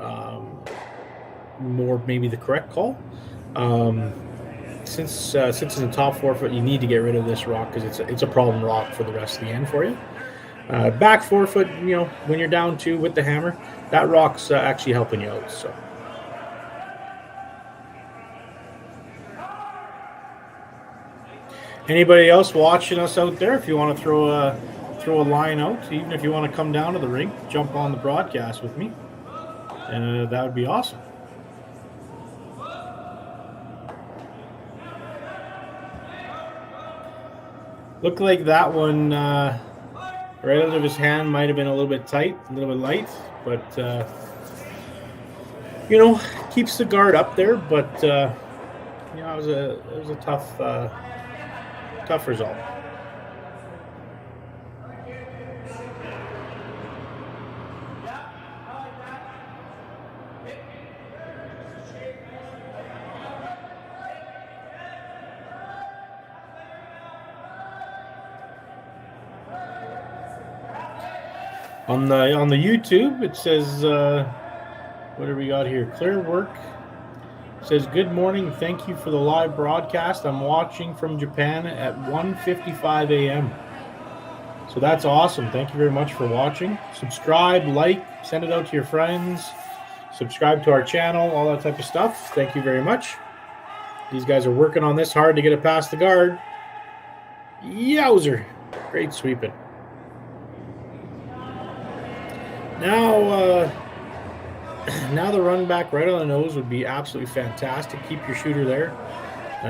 maybe the correct call. Since it's in the top 4 foot, you need to get rid of this rock because it's a problem rock for the rest of the end for you. Back 4 foot, when you're down two with the hammer, that rock's actually helping you out. So anybody else watching us out there, if you want to throw a line out, even if you want to come down to the rink, jump on the broadcast with me, that would be awesome. Looked like that one right out of his hand might have been a little bit tight, a little bit light, but keeps the guard up there. But it was a tough result. On the YouTube, it says, what do we got here? Clear work. It says, good morning. Thank you for the live broadcast. I'm watching from Japan at 1:55 a.m. So that's awesome. Thank you very much for watching. Subscribe, like, send it out to your friends. Subscribe to our channel, all that type of stuff. Thank you very much. These guys are working on this hard to get it past the guard. Yowzer. Great sweeping. Now the run back right on the nose would be absolutely fantastic. Keep your shooter there.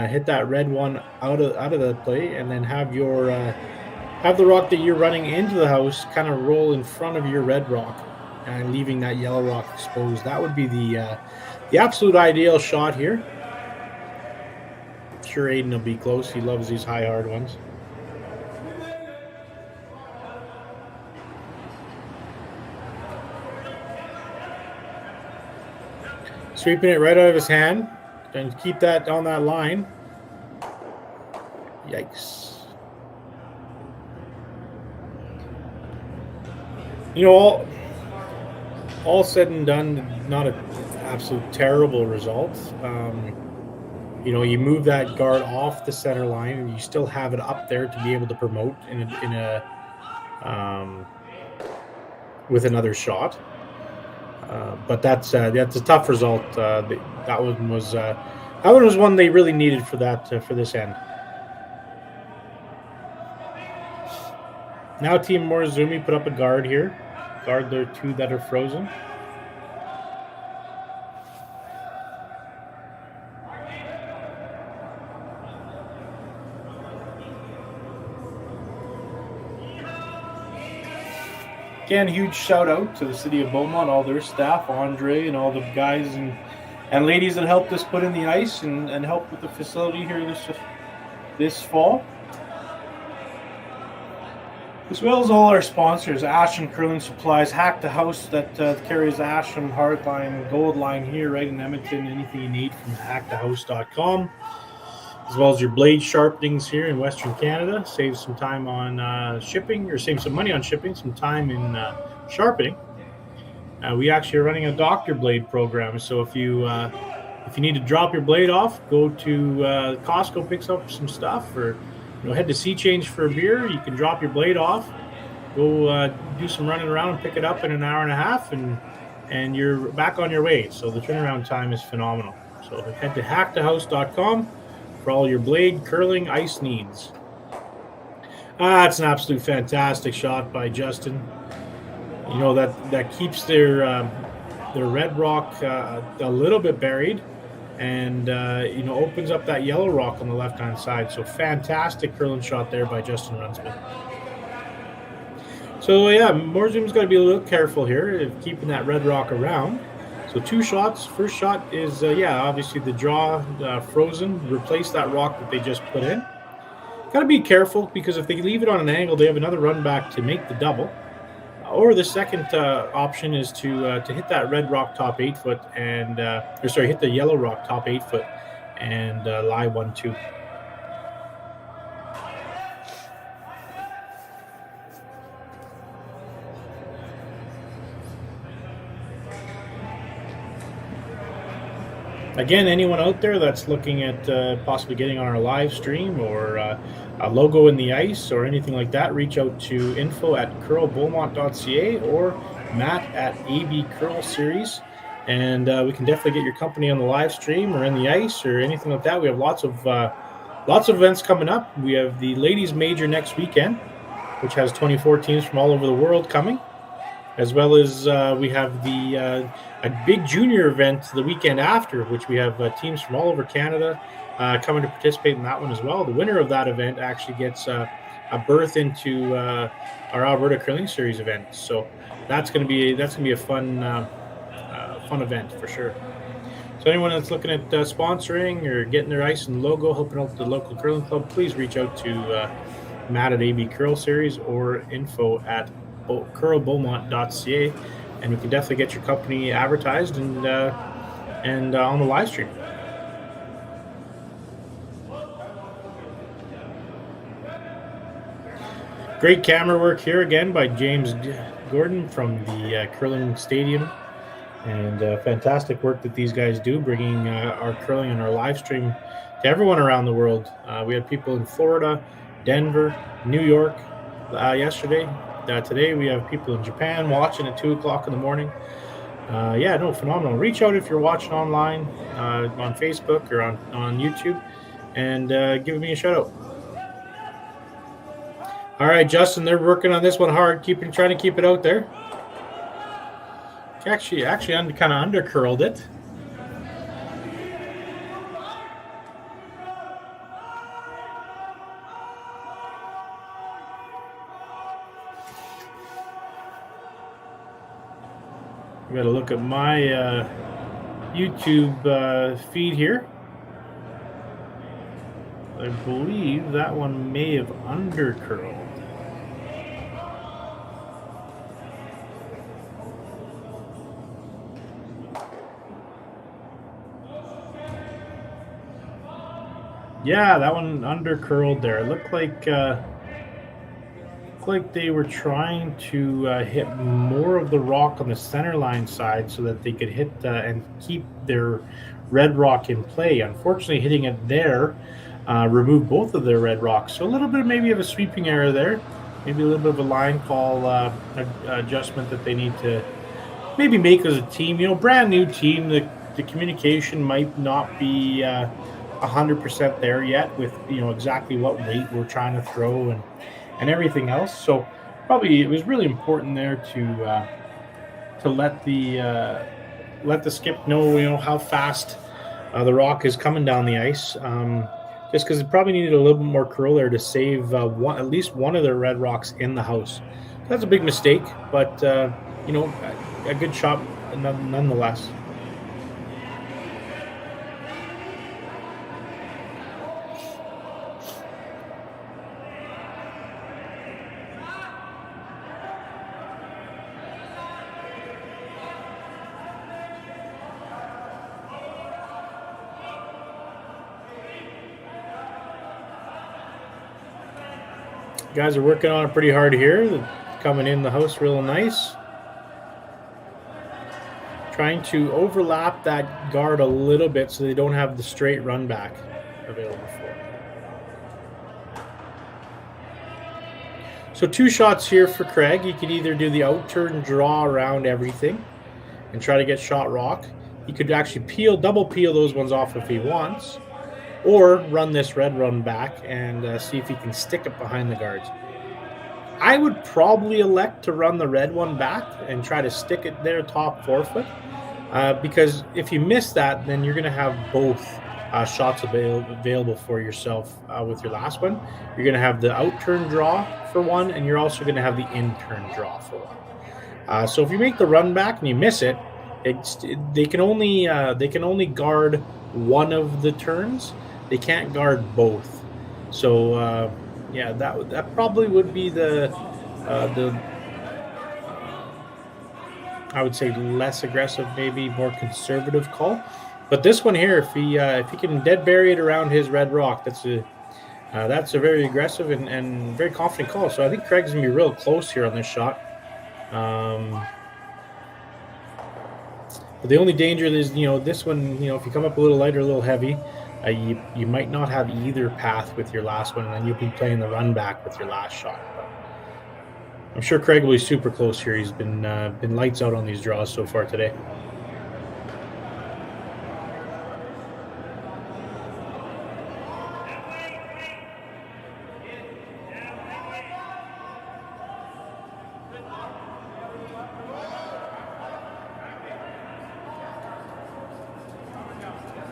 Hit that red one out of the play, and then have your have the rock that you're running into the house kind of roll in front of your red rock, and leaving that yellow rock exposed. That would be the absolute ideal shot here. I'm sure Aiden will be close. He loves these high hard ones. Sweeping it right out of his hand, and keep that on that line. Yikes. You know, all said and done, not an absolute terrible result. You know, you move that guard off the center line, and you still have it up there to be able to promote with another shot. But that's a tough result. That one was one they really needed for this end. Now Team Morozumi put up a guard here. Guard their two that are frozen. Again, huge shout out to the city of Beaumont, all their staff, Andre, and all the guys and ladies that helped us put in the ice and help with the facility here this fall. As well as all our sponsors, Asham Curling Supplies, Hack the House that carries Asham Hardline, Gold Line here right in Edmonton. Anything you need from hackthehouse.com. As well as your blade sharpenings here in Western Canada. Save some time on shipping, or save some money on shipping, some time in sharpening. We actually are running a doctor blade program. So if you need to drop your blade off, go to Costco, pick up some stuff, or head to Sea Change for a beer. You can drop your blade off, go do some running around and pick it up in an hour and a half, and you're back on your way. So the turnaround time is phenomenal. So head to hackthehouse.com for all your blade curling ice needs. That's an absolute fantastic shot by Justin. You know, that keeps their red rock a little bit buried, and opens up that yellow rock on the left hand side. So fantastic curling shot there by Justin Runsman. So yeah, Morozumi's got to be a little careful here of keeping that red rock around. So two shots. First shot is obviously the draw frozen, replace that rock that they just put in. Got to be careful, because if they leave it on an angle, they have another run back to make the double. Or the second option is to hit that red rock top 8 foot and hit the yellow rock top 8 foot and lie 1-2. Again, anyone out there that's looking at possibly getting on our live stream or a logo in the ice or anything like that, reach out to info@curlbeaumont.ca or Matt@AB Curl Series, and we can definitely get your company on the live stream or in the ice or anything like that. We have lots of events coming up. We have the ladies major next weekend, which has 24 teams from all over the world coming, as well as we have a big junior event the weekend after, which we have teams from all over Canada coming to participate in that one as well. The winner of that event actually gets a berth into our Alberta Curling Series event. So that's going to be a fun event for sure. So anyone that's looking at sponsoring or getting their ice and logo, helping out the local curling club, please reach out to Matt@AB Curl Series or info@curlbeaumont.ca, and we can definitely get your company advertised and on the live stream. Great camera work here again by James Gordon from the curling stadium, and fantastic work that these guys do, bringing our curling and our live stream to everyone around the world. We had people in Florida, Denver, New York yesterday. Today we have people in Japan watching at 2 o'clock in the morning. Yeah, no, phenomenal. Reach out if you're watching online on Facebook or on YouTube, and give me a shout out. All right, Justin, they're working on this one hard, trying to keep it out there. Actually, kind of under curled it. I got to look at my YouTube feed here. I believe that one may have under curled. Yeah, that one under curled there. It looked like they were trying to hit more of the rock on the center line side so that they could hit and keep their red rock in play. Unfortunately, hitting it there removed both of their red rocks. So a little bit maybe of a sweeping error there. Maybe a little bit of a line call adjustment that they need to maybe make as a team. You know, brand new team. The communication might not be 100% there yet with, you know, exactly what weight we're trying to throw and everything else. So probably it was really important there to let the skip know, you know, how fast the rock is coming down the ice. Just because it probably needed a little bit more curl there to save at least one of their red rocks in the house. That's a big mistake, but you know, a good shot nonetheless. Guys are working on it pretty hard here. They're coming in the house real nice. Trying to overlap that guard a little bit so they don't have the straight run back available for them. So 2 shots here for Craig. He could either do the out turn draw around everything and try to get shot rock. He could actually double peel those ones off if he wants, or run this red run back and see if he can stick it behind the guards. I would probably elect to run the red one back and try to stick it there top forefoot, because if you miss that, then you're going to have both shots available for yourself with your last one. You're going to have the out turn draw for one, and you're also going to have the in turn draw for one. So if you make the run back and you miss it, they can only guard one of the turns. They can't guard both. So yeah, that probably would be the I would say less aggressive, maybe more conservative call. But this one here, if he can dead bury it around his red rock, that's a very aggressive and very confident call. So I think Craig's gonna be real close here on this shot. But the only danger is, you know, this one, you know, if you come up a little light or a little heavy, you might not have either path with your last one, and then you'll be playing the run back with your last shot. But I'm sure Craig will be super close here. He's been lights out on these draws so far today.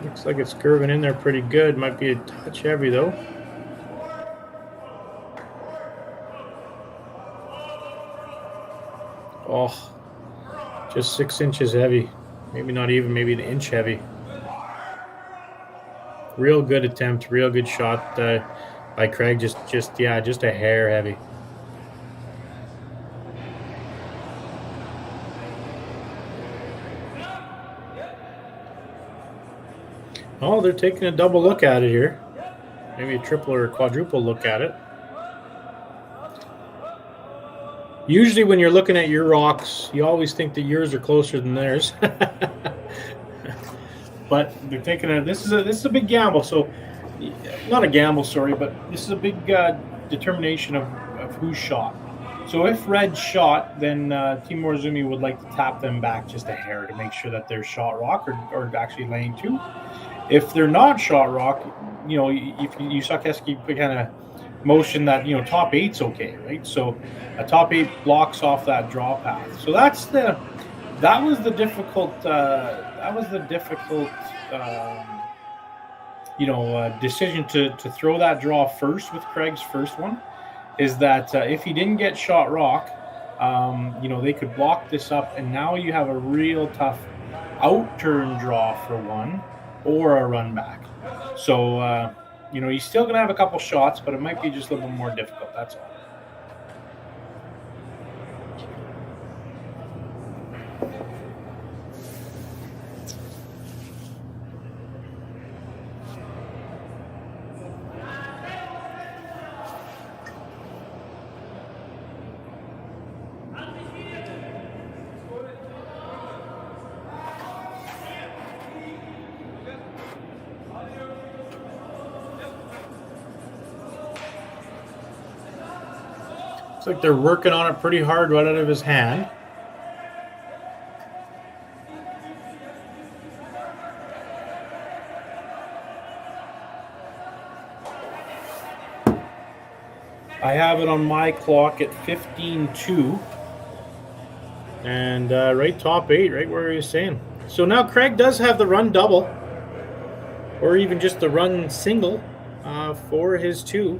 Looks like it's curving in there pretty good. Might be a touch heavy though. Oh, just 6 inches heavy. Maybe not even, maybe an inch heavy. Real good attempt, real good shot by Craig. Just a hair heavy. Oh, they're taking a double look at it here. Maybe a triple or a quadruple look at it. Usually when you're looking at your rocks, you always think that yours are closer than theirs. But they're taking this is a big gamble. So not a gamble, sorry, but this is a big determination of who's shot. So if red shot, then Team Morozumi would like to tap them back just a hair to make sure that they're shot rock or actually laying 2. If they're not shot rock, you know, if Yusuke kind of motion that, you know, top 8's okay, right? So a top 8 blocks off that draw path. So that was the difficult decision to throw that draw first with Craig's first one, is that if he didn't get shot rock, they could block this up, and now you have a real tough out turn draw for one or a run back. So he's still going to have a couple shots, but it might be just a little bit more difficult. That's all. Looks like they're working on it pretty hard right out of his hand. I have it on my clock at 15-2. And right top 8, right where he was saying. So now Craig does have the run double, or even just the run single for his 2,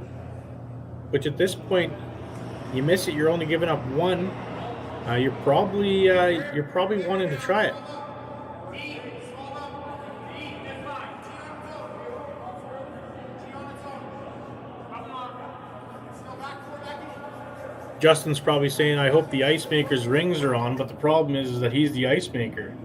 which at this point, you miss it, you're only giving up 1. You're probably wanting to try it. Justin's probably saying, I hope the ice maker's rings are on, but the problem is that he's the ice maker.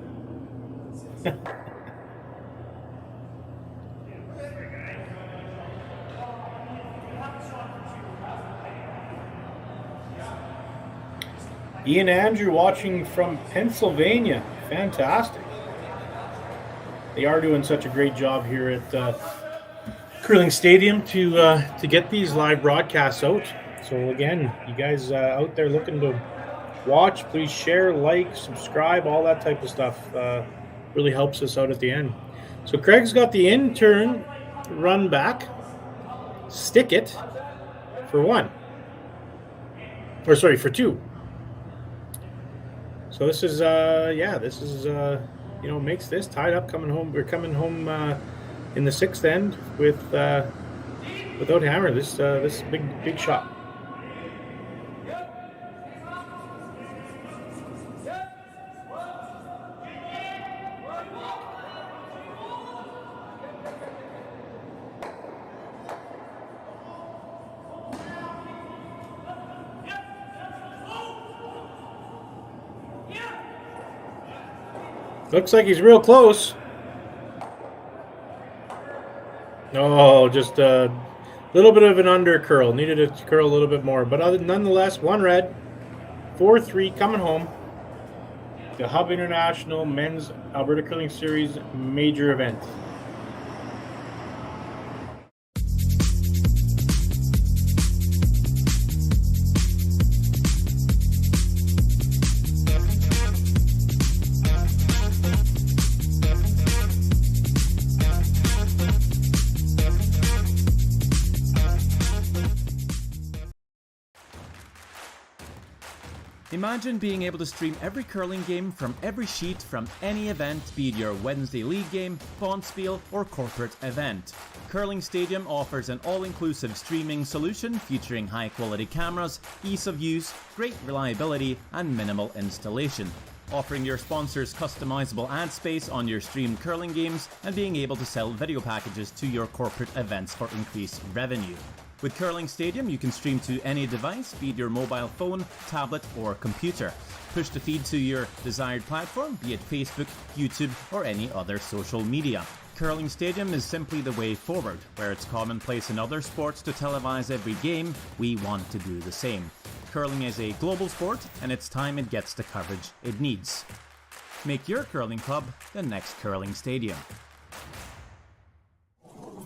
Ian Andrew watching from Pennsylvania. Fantastic. They are doing such a great job here at Curling Stadium to get these live broadcasts out. So again, you guys out there looking to watch, please share, like, subscribe, all that type of stuff. Really helps us out at the end. So Craig's got the in-turn run back, stick it for 1. Or sorry, for 2. So this is makes this tied up coming home. We're coming home in the 6th end without hammer. This big shot. Looks like he's real close. Oh, just a little bit of an under curl. Needed to curl a little bit more. But nonetheless, 1 red. 4-3 coming home. The Hub International Men's Alberta Curling Series major event. Imagine being able to stream every curling game from every sheet from any event, be it your Wednesday league game, bonspiel, or corporate event. Curling Stadium offers an all-inclusive streaming solution featuring high-quality cameras, ease of use, great reliability, and minimal installation. Offering your sponsors customizable ad space on your streamed curling games and being able to sell video packages to your corporate events for increased revenue. With Curling Stadium, you can stream to any device, be it your mobile phone, tablet, or computer. Push the feed to your desired platform, be it Facebook, YouTube, or any other social media. Curling Stadium is simply the way forward. Where it's commonplace in other sports to televise every game, we want to do the same. Curling is a global sport, and it's time it gets the coverage it needs. Make your curling club the next curling stadium.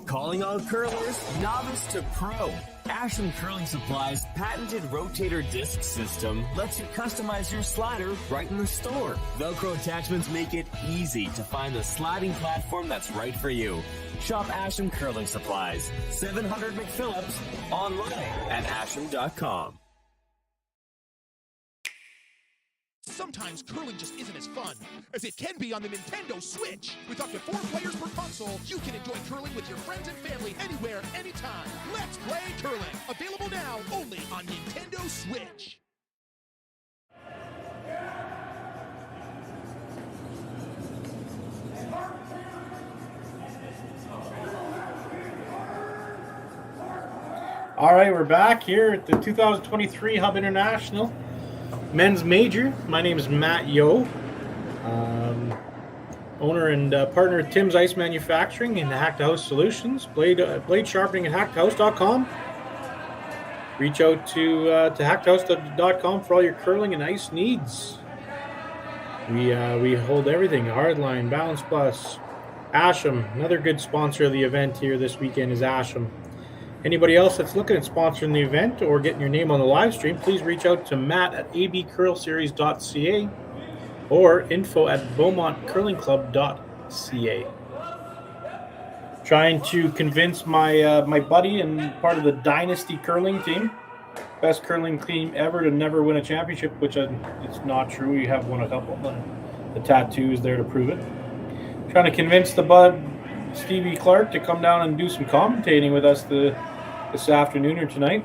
Calling all curlers, novice to pro. Ashland Curling Supply's patented rotator disc system lets you customize your slider right in the store. Velcro attachments make it easy to find the sliding platform that's right for you. Shop Ashland Curling Supplies, 700 McPhillips, online at ashland.com. Sometimes curling just isn't as fun as it can be on the Nintendo Switch. With up to 4 players per console, you can enjoy curling with your friends and family anywhere, anytime. Let's play curling. Available now only on Nintendo Switch. All right, we're back here at the 2023 Hub International Men's Major. My name is Matt Yo, owner and partner at Tim's Ice Manufacturing and Hacked House Solutions, blade sharpening at hackedhouse.com. Reach out to hackedhouse.com for all your curling and ice needs. We hold everything: Hardline, Balance Plus, Asham. Another good sponsor of the event here this weekend is Asham. Anybody else that's looking at sponsoring the event or getting your name on the live stream, please reach out to Matt at abcurlseries.ca or info@beaumontcurlingclub.ca. Trying to convince my buddy and part of the Dynasty curling team, best curling team ever, to never win a championship, which it's not true. We have won a couple, but the tattoo is there to prove it. Trying to convince the bud, Stevie Clark, to come down and do some commentating with us this afternoon or tonight.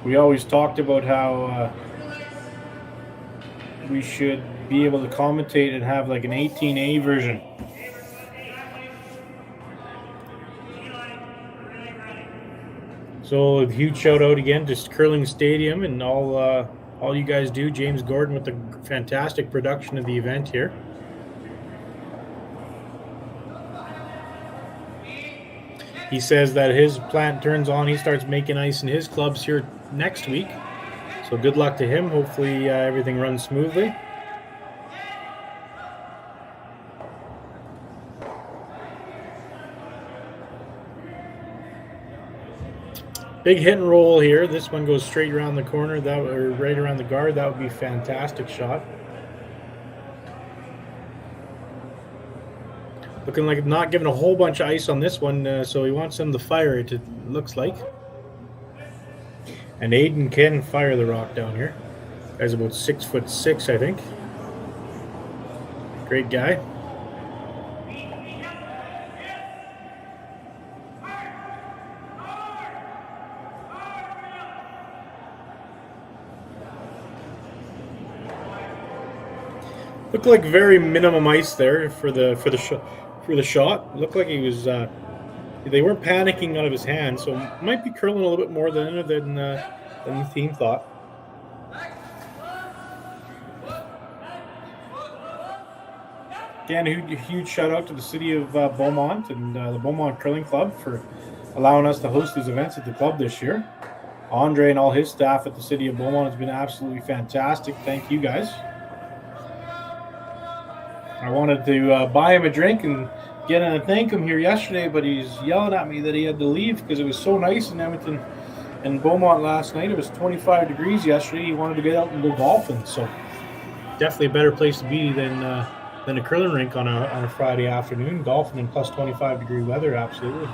We always talked about how we should be able to commentate and have like an 18A version. So a huge shout out again to Curling Stadium and all you guys do. James Gordon with the fantastic production of the event here. He says that his plant turns on, he starts making ice in his clubs here next week. So good luck to him. Hopefully everything runs smoothly. Big hit and roll here. This one goes straight around the corner, or right around the guard. That would be a fantastic shot. Looking like not giving a whole bunch of ice on this one, so he wants them to fire it, it looks like. And Aiden can fire the rock down here. Guy's about 6'6", I think. Great guy. Looked like very minimum ice there for the shot. Looked like he was. They weren't panicking out of his hand, so might be curling a little bit more than the team thought. Again, a huge shout out to the city of Beaumont and the Beaumont Curling Club for allowing us to host these events at the club this year. Andre and all his staff at the city of Beaumont has been absolutely fantastic. Thank you guys. I wanted to buy him a drink and get in and thank him here yesterday, but he's yelling at me that he had to leave because it was so nice in Edmonton and Beaumont last night. It was 25 degrees yesterday. He wanted to get out and go golfing, so definitely a better place to be than a curling rink on a Friday afternoon. Golfing in plus 25 degree weather, absolutely.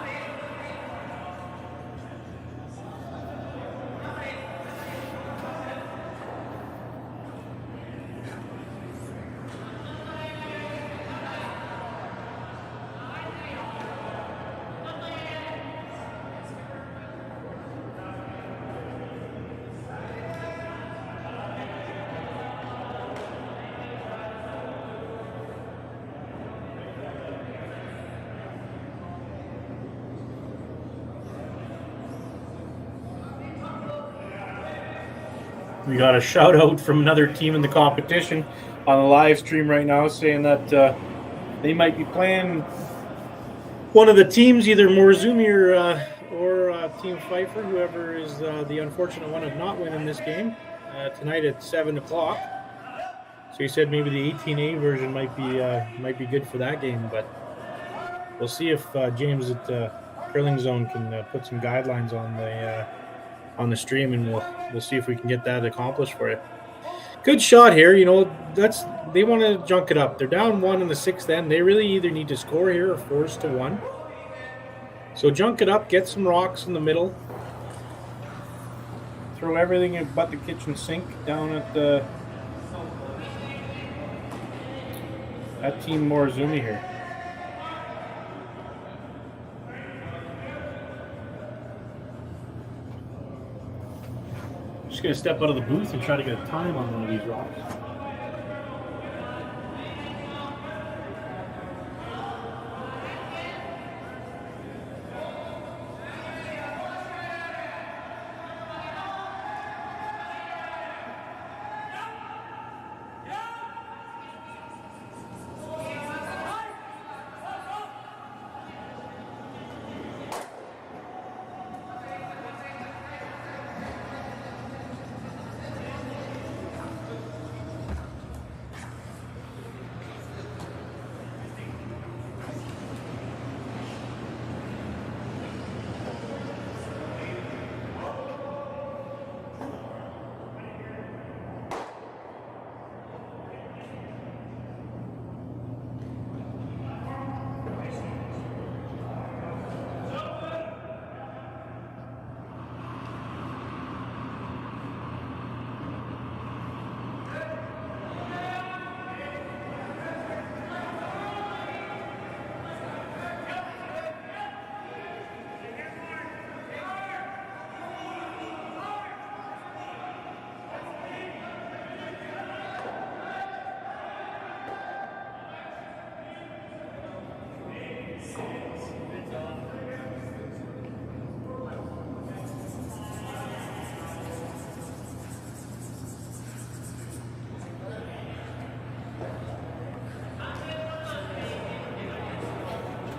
We got a shout out from another team in the competition on the live stream right now saying that they might be playing one of the teams, either Morozumi or Team Pfeiffer, whoever is the unfortunate one of not winning this game tonight at 7 o'clock. So he said maybe the 18A version might be good for that game, but we'll see if James at Curling Zone can put some guidelines on the stream, and we'll see if we can get that accomplished for you. Good shot here. They want to junk it up. They're down 1 in the 6th end. They really either need to score here or force to 1. So junk it up, get some rocks in the middle. Throw everything but the kitchen sink down at Team Morozumi here. Just going to step out of the booth and try to get a time on one of these rocks.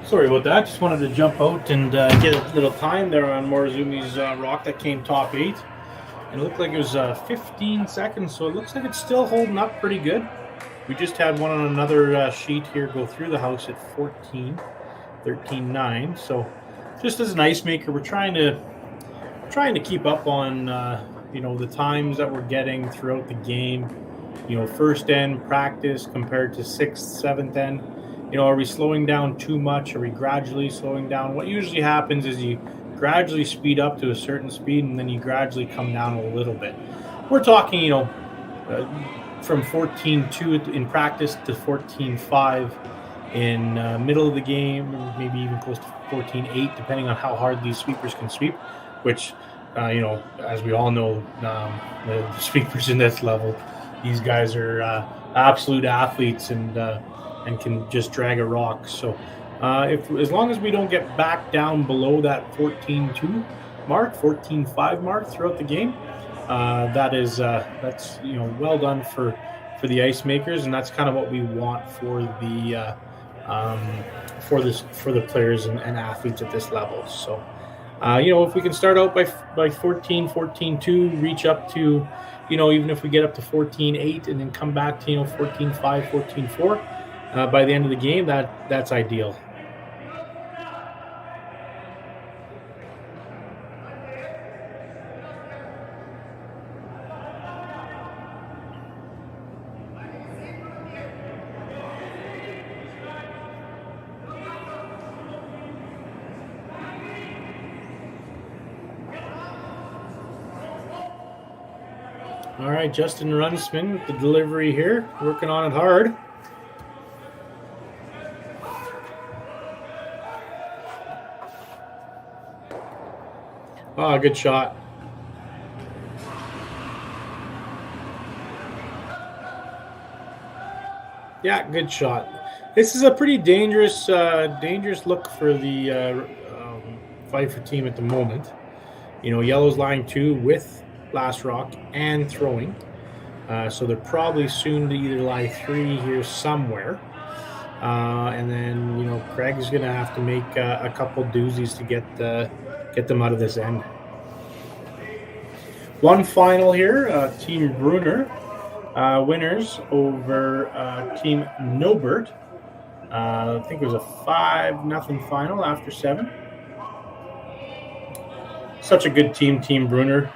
Sorry about that. Just wanted to jump out and get a little time there on Morozumi's rock that came top 8. And it looked like it was 15 seconds, so it looks like it's still holding up pretty good. We just had one on another sheet here go through the house at 14, 13.9. So just as an ice maker, we're trying to keep up on the times that we're getting throughout the game. First end practice compared to 6th, 7th end. Are we slowing down too much? Are we gradually slowing down? What usually happens is you gradually speed up to a certain speed and then you gradually come down a little bit. We're talking, from 14.2 in practice to 14.5 in middle of the game, maybe even close to 14.8, depending on how hard these sweepers can sweep, which, as we all know, the sweepers in this level, these guys are absolute athletes and can just drag a rock. So as long as we don't get back down below that 14.2 mark, 14.5 mark throughout the game, that's well done for the ice makers, and that's kind of what we want for the players and athletes at this level. So if we can start out by 14.2, reach up to even if we get up to 14.8 and then come back to 14.5, 14.4 by the end of the game, that's ideal. All right, Justin Runsman with the delivery here, working on it hard. Oh, good shot. Yeah, good shot. This is a pretty dangerous look for the Pfeiffer team at the moment. Yellow's line 2 with last rock and throwing. So they're probably soon to either lie 3 here somewhere. And then, Craig's going to have to make a couple doozies to get them out of this end. One final here, Team Bruner winners over Team Nobert. I think it was a 5-0 final after 7. Such a good team, Team Bruner.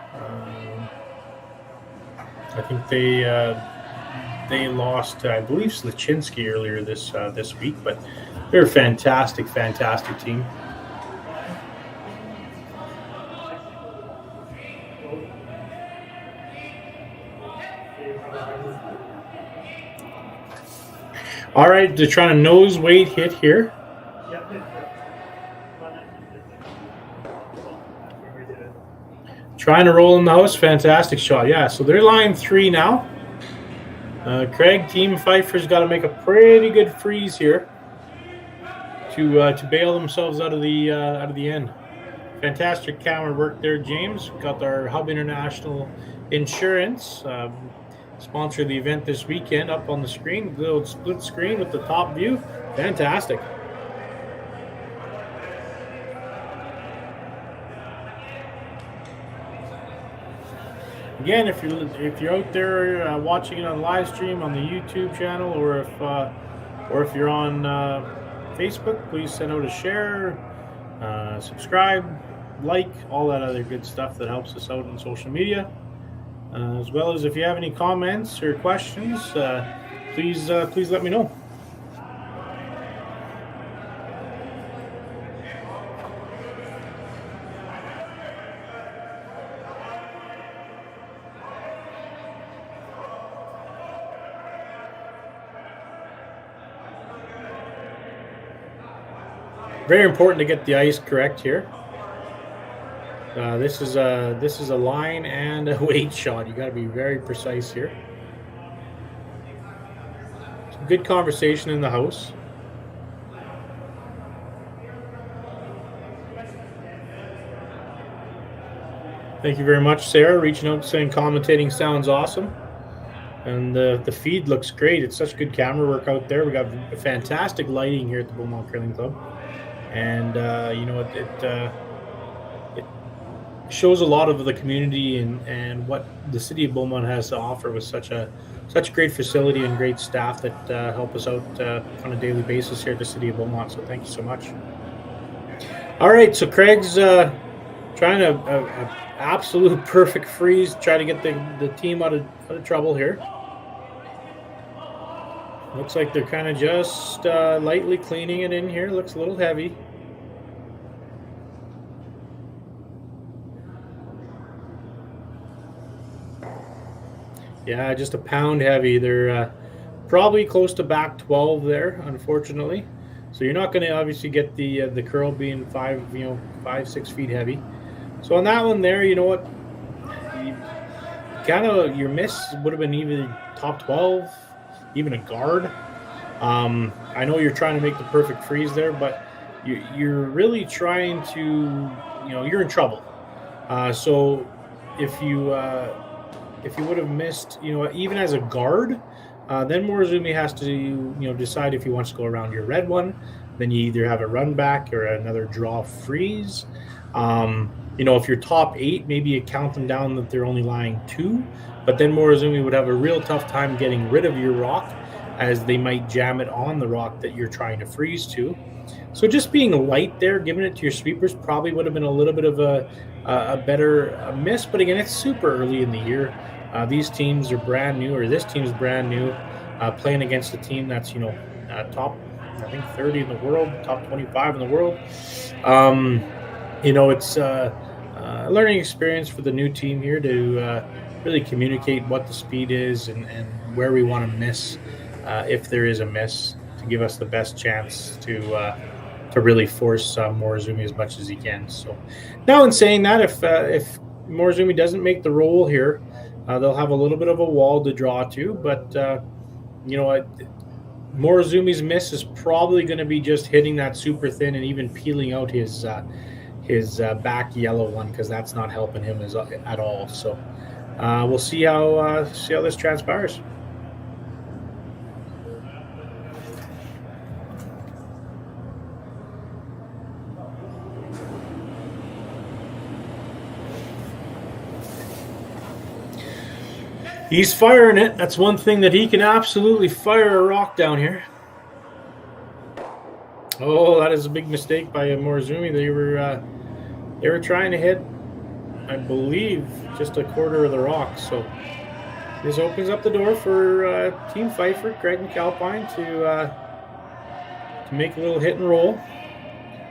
I think they lost, I believe, Slaczynski earlier this week, but they're a fantastic team. All right, they're trying to nose weight hit here. Trying to roll in the house. Fantastic shot. Yeah, so they're line 3 now. Craig, Team Pfeiffer's got to make a pretty good freeze here to bail themselves out of the end. Fantastic camera work there, James. Got our Hub International Insurance sponsor the event this weekend up on the screen. Little split screen with the top view. Fantastic. Again, if you're out there watching it on live stream on the YouTube channel, or if you're on Facebook, please send out a share, subscribe, like, all that other good stuff that helps us out on social media. As well as if you have any comments or questions, please let me know. Very important to get the ice correct here. This is a line and a weight shot. You got to be very precise here. Some good conversation in the house. Thank you very much, Sarah, reaching out saying commentating sounds awesome. And the feed looks great. It's such good camera work out there. We got fantastic lighting here at the Beaumont Curling Club. And it shows a lot of the community and what the city of Beaumont has to offer with such a great facility and great staff that help us out on a daily basis here at the city of Beaumont. So thank you so much. All right, so Craig's trying to absolute perfect freeze, try to get the team out of trouble here. Looks like they're kind of just lightly cleaning it in here. Looks a little heavy. Yeah, just a pound heavy. They're probably close to back 12 there, unfortunately. So you're not going to obviously get the curl being 5-6 feet heavy. So on that one there, you know what? Your miss would have been either top 12, even a guard. I know you're trying to make the perfect freeze there, but you're really trying to, you're in trouble. So if you would have missed, even as a guard, then Morozumi has to, decide if he wants to go around your red one. Then you either have a run back or another draw freeze. If you're top 8, maybe you count them down that they're only lying 2. But then Morozumi would have a real tough time getting rid of your rock, as they might jam it on the rock that you're trying to freeze to. So just being light there, giving it to your sweepers probably would have been a little bit of a better miss. But again, it's super early in the year. These teams are brand new, or this team's brand new, playing against a team that's, top, I think, 30 in the world, top 25 in the world. It's a learning experience for the new team here to really communicate what the speed is and where we want to miss, if there is a miss, to give us the best chance to really force Morozumi as much as he can. So now, in saying that, if Morozumi doesn't make the roll here, they'll have a little bit of a wall to draw to. But Morozumi's miss is probably going to be just hitting that super thin and even peeling out his back yellow one, because that's not helping him at all. So we'll see how this transpires. He's firing it. That's one thing that he can absolutely fire a rock down here. Oh, that is a big mistake by Morozumi. They were trying to hit, I believe, just a quarter of the rock. So this opens up the door for Team Pfeiffer, Greg McAlpine, to make a little hit and roll.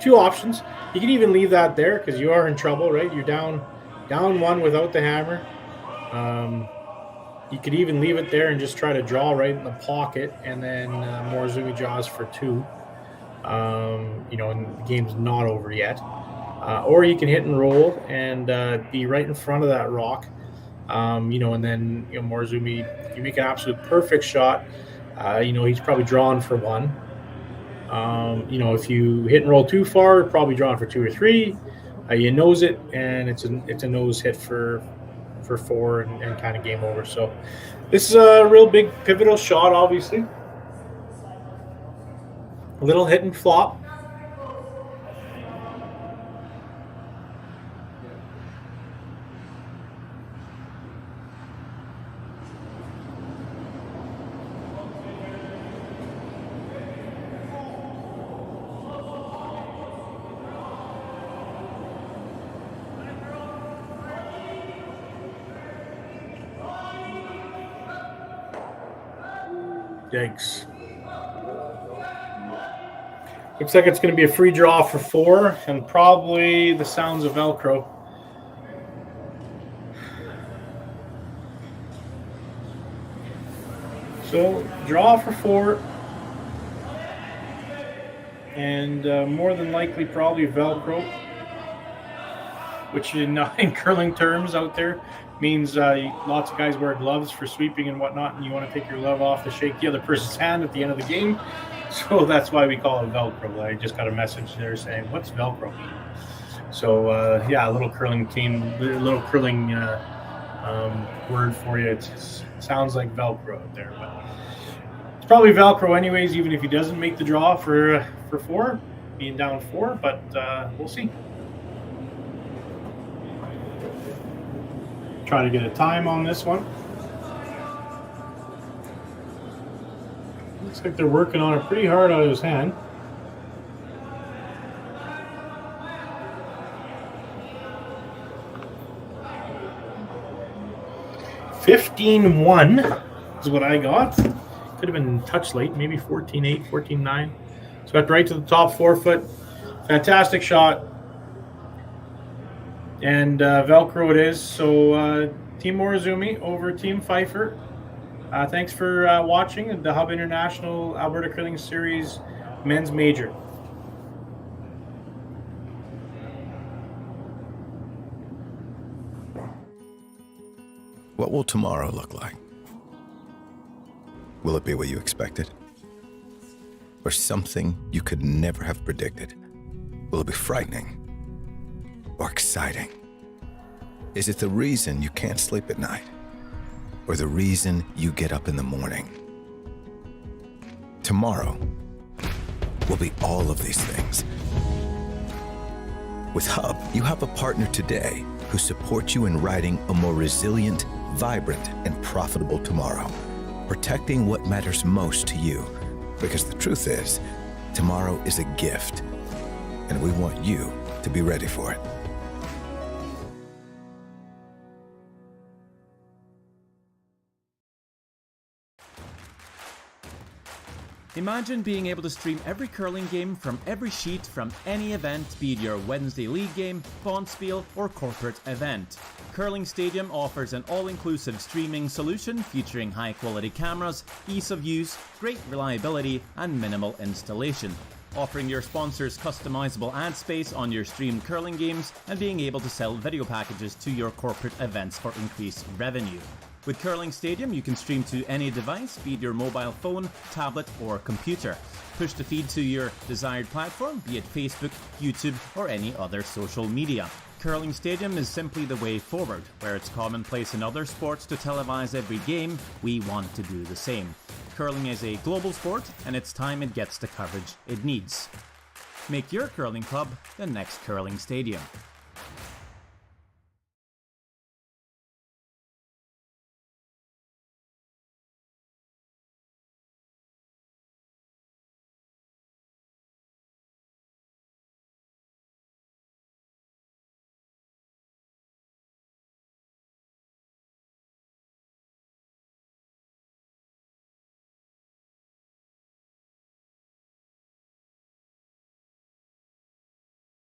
Two options. You can even leave that there because you are in trouble, right? You're down one without the hammer. You could even leave it there and just try to draw right in the pocket, and then Morozumi draws for two. And the game's not over yet. Or you can hit and roll and be right in front of that rock. And then Morozumi, you make an absolute perfect shot. He's probably drawn for one. If you hit and roll too far, probably drawn for two or three. You nose it, and it's a nose hit for four and kind of game over. So this is a real big pivotal shot, obviously. A little hit and flop. Yikes. Looks like it's going to be a free draw for four, and probably the sounds of Velcro. So, draw for four. And more than likely, probably Velcro. Which in curling terms out there means lots of guys wear gloves for sweeping and whatnot, and you want to take your glove off to shake the other person's hand at the end of the game. So that's why we call it Velcro. I just got a message there saying, what's Velcro mean? So, a little curling word for you. It sounds like Velcro out there. But it's probably Velcro anyways, even if he doesn't make the draw for four, being down four, but we'll see. Try to get a time on this one. Looks like they're working on it pretty hard out of his hand. (15-1) is what I got. Could have been touch late, maybe 14-8, 14-9. So got right to the top 4 foot. Fantastic shot. And Velcro it is. So Team Morozumi over Team Pfeiffer. Thanks for watching the Hub International Alberta Curling Series Men's Major. What will tomorrow look like? Will it be what you expected? Or something you could never have predicted? Will it be frightening? Or exciting? Is it the reason you can't sleep at night? Or the reason you get up in the morning? Tomorrow will be all of these things. With Hub, you have a partner today who supports you in writing a more resilient, vibrant, and profitable tomorrow, protecting what matters most to you. Because the truth is, tomorrow is a gift, and we want you to be ready for it. Imagine being able to stream every curling game from every sheet from any event, be it your Wednesday league game, bonspiel, or corporate event. Curling Stadium offers an all-inclusive streaming solution featuring high-quality cameras, ease of use, great reliability, and minimal installation. Offering your sponsors customizable ad space on your streamed curling games and being able to sell video packages to your corporate events for increased revenue. With Curling Stadium, you can stream to any device, be it your mobile phone, tablet, or computer. Push the feed to your desired platform, be it Facebook, YouTube, or any other social media. Curling Stadium is simply the way forward. Where it's commonplace in other sports to televise every game, we want to do the same. Curling is a global sport, and it's time it gets the coverage it needs. Make your curling club the next Curling Stadium.